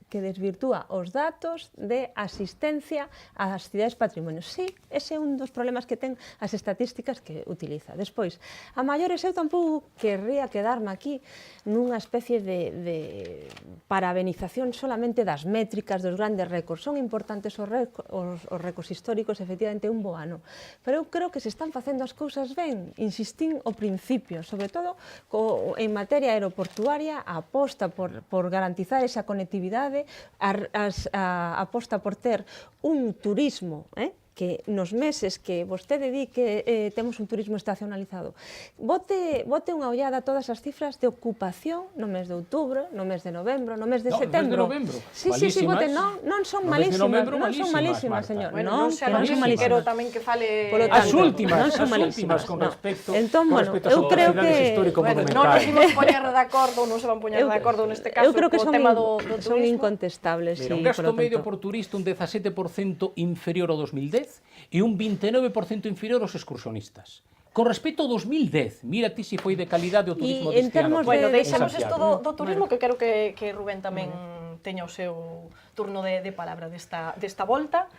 os datos de asistencia ás cidades patrimonio. Sí, ese é un dos problemas que ten as estatísticas que utiliza. Despois, a maiores, eu tampouco querría quedarme aquí nunha especie de parabenización solamente das métricas, dos grandes récords. Son importantes os récords históricos, efectivamente, un bo ano. Pero eu creo que se están facendo as cousas ben. Insistín ao principio, sobre todo en materia aeroportuaria, a aposta por garantizar esa conectividade, a aposta por ter un turismo que nos meses que vostede di que temos un turismo estacionalizado, bote unha ollada a todas as cifras de ocupación no mes de outubro, no mes de novembro, no mes de setembro. Sí, bote, non son malísimas, señor. Non son malísimas. Quero tamén que fale as últimas con respecto eu creo que non nos imos poñer de acordo, non se van poñer de acordo neste caso co tema do turismo. Son incontestables. Un gasto medio por turista un 17% inferior ao 2010 e un 29% inferior aos excursionistas. Con respecto ao 2010, mira ti se foi de calidade o turismo deste ano. Bueno, deixamos isto do turismo, que quero que Rubén tamén teña o seu turno de palabra desta volta.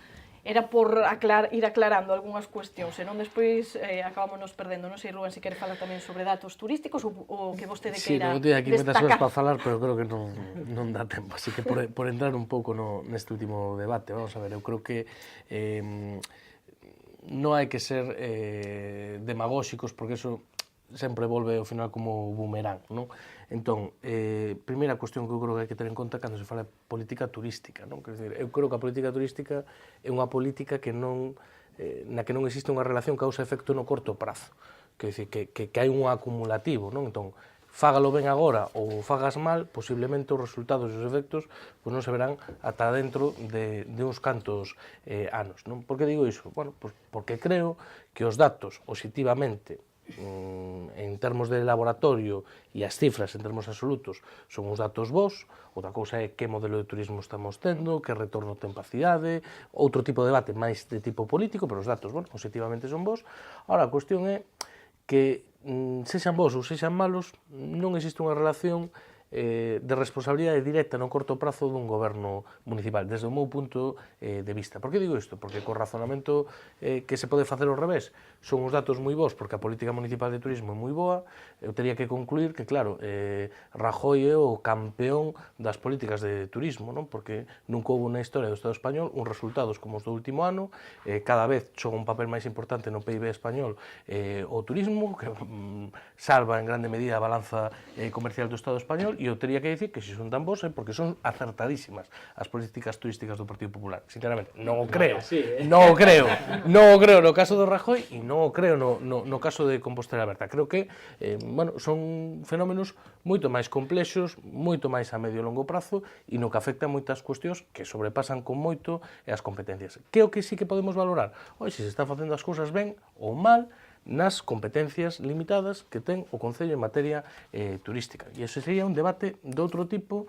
Era por ir aclarando algunhas cuestións, senón despois acabámonos perdendo. Non sei, Rubén, se quere falar tamén sobre datos turísticos ou que vostede queira destacar. Sí, aquí metas horas para falar, pero creo que non dá tempo. Así que por entrar un pouco neste último debate, vamos a ver, eu creo que non hai que ser demagóxicos, porque eso sempre volve ao final como boomerang, non? Entón, primeira cuestión que eu creo que hai que ter en conta cando se fala de política turística, non? Quer dizer, eu creo que a política turística é unha política na que non existe unha relación causa-efecto no corto prazo. Quer dizer, que hai un acumulativo, non? Entón, fágalo ben agora ou fagas mal, posiblemente os resultados e os efectos pois non se verán ata dentro de uns cantos anos. Non? Por que digo iso? Bueno, pois porque creo que os datos, positivamente, en termos de laboratorio e as cifras en termos absolutos son os datos bons, outra cousa é que modelo de turismo estamos tendo, que retorno ten pa cidade, outro tipo de debate máis de tipo político, pero os datos, bueno, positivamente son bons. Ahora, a cuestión é que sexan bons ou sexan malos, non existe unha relación de responsabilidade directa no corto prazo dun goberno municipal, desde o meu punto de vista. Por que digo isto? Porque co razonamento que se pode facer ao revés, son os datos moi bons porque a política municipal de turismo é moi boa, eu teria que concluir que, claro, Rajoy é o campeón das políticas de turismo, non? Porque nunca houve na historia do Estado español uns resultados como os do último ano, cada vez xoga un papel máis importante no PIB español o turismo, que salva en grande medida a balanza comercial do Estado español, e eu teria que dicir que se son tan bons é porque son acertadísimas as políticas turísticas do Partido Popular. Sinceramente, non o creo. Non o creo. Non o creo no caso do Rajoy e non o creo no caso de Compostela Aberta. Creo que bueno, son fenómenos moito máis complexos, moito máis a medio e longo prazo e no que afectan moitas cuestións que sobrepasan con moito as competencias. Que é o que sí que podemos valorar? Se se está facendo as cousas ben ou mal, nas competencias limitadas que ten o Concello en materia turística. E ese sería un debate de outro tipo,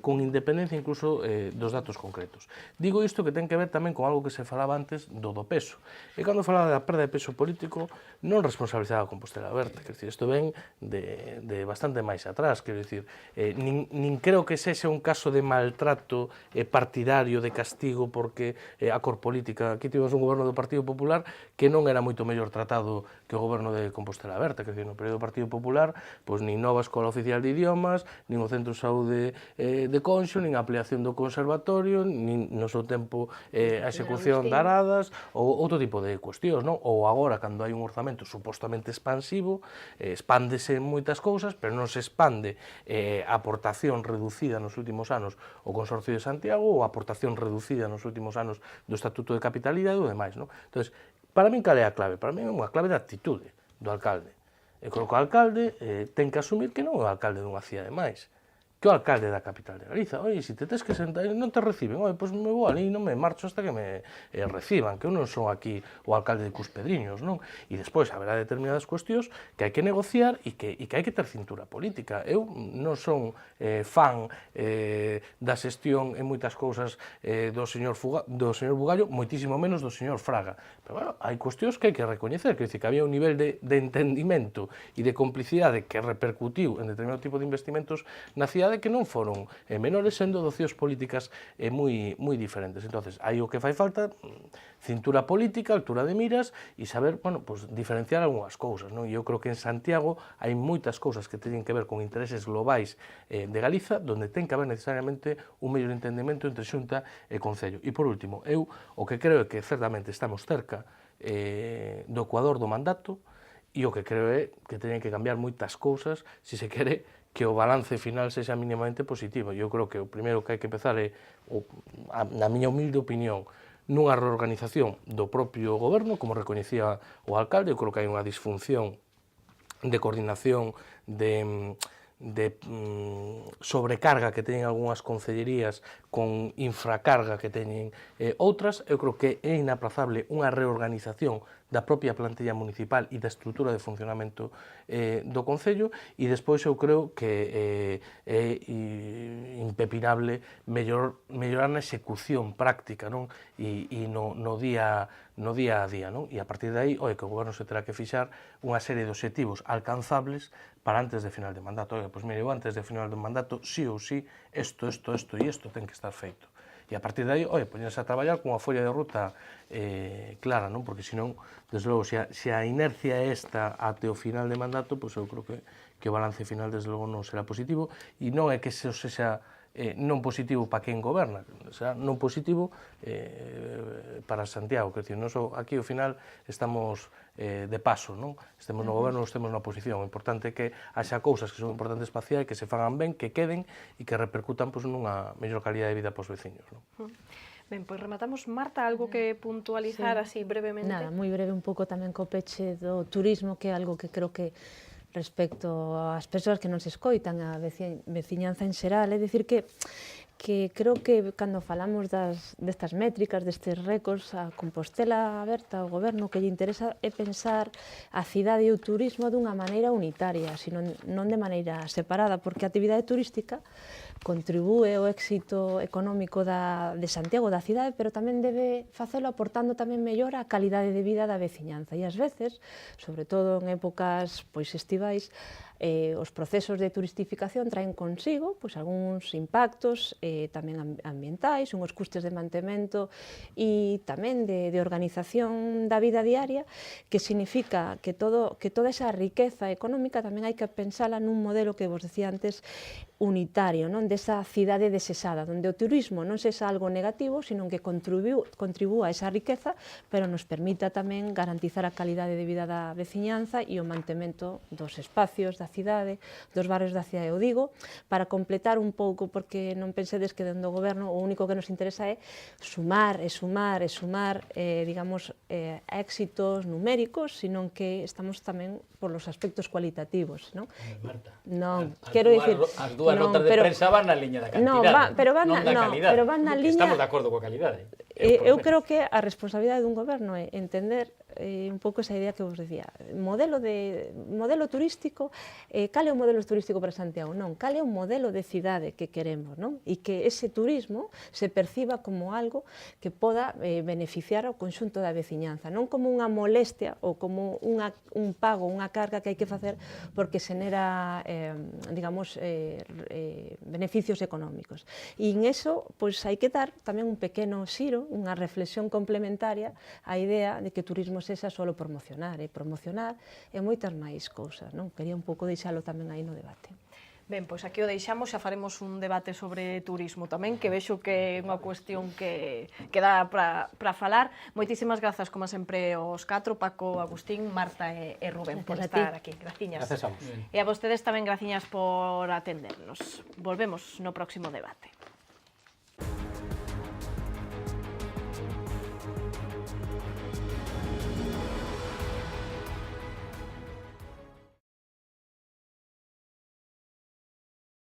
con independencia incluso dos datos concretos. Digo isto que ten que ver tamén con algo que se falaba antes do peso. E cando falaba da perda de peso político, non responsabilizaba a Compostela Aberta. Quer dizer, isto ven de bastante máis atrás. Quer dizer, nin creo que sexa un caso de maltrato partidario, de castigo, porque a cor política, aquí tivemos un goberno do Partido Popular que non era moito mellor tratado que o goberno de Compostela Aberta, que no período do Partido Popular, pois nin nova escola oficial de idiomas, nin o centro de saúde de Conxo, nin a ampliación do conservatorio, nin no seu tempo a execución de aradas, ou outro tipo de cuestións, non? Ou agora, cando hai un orzamento supostamente expansivo, expándese moitas cousas, pero non se expande a aportación reducida nos últimos anos o Consorcio de Santiago, ou a aportación reducida nos últimos anos do Estatuto de Capitalidade e o demais, non? Entón, para min, cal é a clave? Para min é unha clave de actitude do alcalde. E creo que o alcalde ten que asumir que non é o alcalde dunha cidade máis, que o alcalde da capital de Galiza. Se te tes que sentar e non te reciben, pois me vou ali e non me marcho hasta que me reciban, que eu non son aquí o alcalde de Cuspedriños, non? E despois haberá determinadas cuestións que hai que negociar e que hai que ter cintura política. Eu non son fan da xestión en moitas cousas do señor Bugallo, moitísimo menos do señor Fraga. Pero, bueno, hai cuestións que hai que recoñecer, que había un nivel de entendimento e de complicidade que repercutiu en determinado tipo de investimentos na cidade que non foron menores, sendo de opcións políticas moi diferentes. Entonces, aí o que fai falta, cintura política, altura de miras e saber, bueno, pues, diferenciar algunhas cousas, non? E eu creo que en Santiago hai moitas cousas que teñen que ver con intereses globais de Galiza, donde ten que haber necesariamente un mellor entendemento entre Xunta e Concello. E, por último, eu o que creo é que certamente estamos cerca do ecuador do mandato e o que creo é que teñen que cambiar moitas cousas se se quere que o balance final sexa mínimamente positivo. Eu creo que o primeiro que hai que empezar é, na miña humilde opinión, nunha reorganización do propio goberno, como recoñecía o alcalde. Eu creo que hai unha disfunción de coordinación, de sobrecarga que teñen algunhas concellerías con infracarga que teñen outras. Eu creo que é inaplazable unha reorganización da propia plantilla municipal e da estrutura de funcionamento do Concello, e despois eu creo que é impepinable mellorar na execución práctica, non? E no día a día, non? E a partir de aí, que o goberno se terá que fixar unha serie de obxectivos alcanzables para antes de final de mandato. Pois mire, antes de final do mandato, sí ou sí, isto e isto ten que estar feito. E a partir de aí, poñerse a traballar con unha folla de ruta clara, non? Porque senón, desde logo, se a inercia é esta até o final de mandato, pois eu creo que o balance final, desde logo, non será positivo, e non é que se sexa non positivo para quen goberna, será non positivo para Santiago. Quer dizer, nós aquí ao final estamos de paso, non? Estemos no goberno, estemos na oposición. O importante é que haxa cousas que son importantes para a cidade, que se fagan ben, que queden e que repercutan nunha mellor calidad de vida para os veciños, non? Ben, pois rematamos. Marta, algo que puntualizar así brevemente? Nada, moi breve un pouco tamén co peche do turismo, que é algo que creo que respecto ás persoas que non se escoitan, a veciñanza en xeral, é dicir que creo que cando falamos destas métricas, destes récords, a Compostela Aberta, o goberno que lle interesa é pensar a cidade e o turismo dunha maneira unitaria, sino non de maneira separada, porque a actividade turística contribúe ao éxito económico de Santiago, da cidade, pero tamén debe facelo aportando tamén mellor a calidade de vida da veciñanza. E ás veces, sobre todo en épocas estivais, os procesos de turistificación traen consigo algúns impactos tamén ambientais, unhos custes de mantemento e tamén de organización da vida diaria, que significa que toda esa riqueza económica tamén hai que pensala nun modelo que vos decía antes, unitario, non, desa cidade desexada, onde o turismo non sexa algo negativo, sino que contribúa a esa riqueza, pero nos permita tamén garantizar a calidade de vida da veciñanza e o mantemento dos espacios da cidade, dos barrios da cidade. Eu digo, para completar un pouco, porque non pensedes que dentro do goberno o único que nos interesa é sumar digamos, éxitos numéricos, sino que estamos tamén por los aspectos cualitativos, non? Marta, Non, quero dicir... As dúas notas de prensa van na liña da cantidade, non da calidade. Estamos de acordo coa calidade. Eu creo que a responsabilidade dun goberno é entender un pouco esa idea que vos decía, modelo turístico, cal é o modelo turístico para Santiago? Non, cal é o modelo de cidade que queremos, non? E que ese turismo se perciba como algo que poda beneficiar ao conxunto da veciñanza, non como unha molestia ou como un pago, unha carga que hai que facer porque xenera, digamos, beneficios económicos. E en eso, pois, hai que dar tamén un pequeno xiro, unha reflexión complementaria á idea de que o turismo sexa só promocionar, promocionar e moitas máis cousas, non? Quería un pouco deixalo tamén aí no debate. Ben, pois aquí o deixamos, xa faremos un debate sobre turismo tamén, que vexo que é unha cuestión que dá para falar. Moitísimas grazas, como sempre, aos catro, Paco, Agustín, Marta e Rubén, por estar aquí. Graciñas. Gracias a vos. E a vostedes tamén graciñas por atendernos. Volvemos no próximo debate.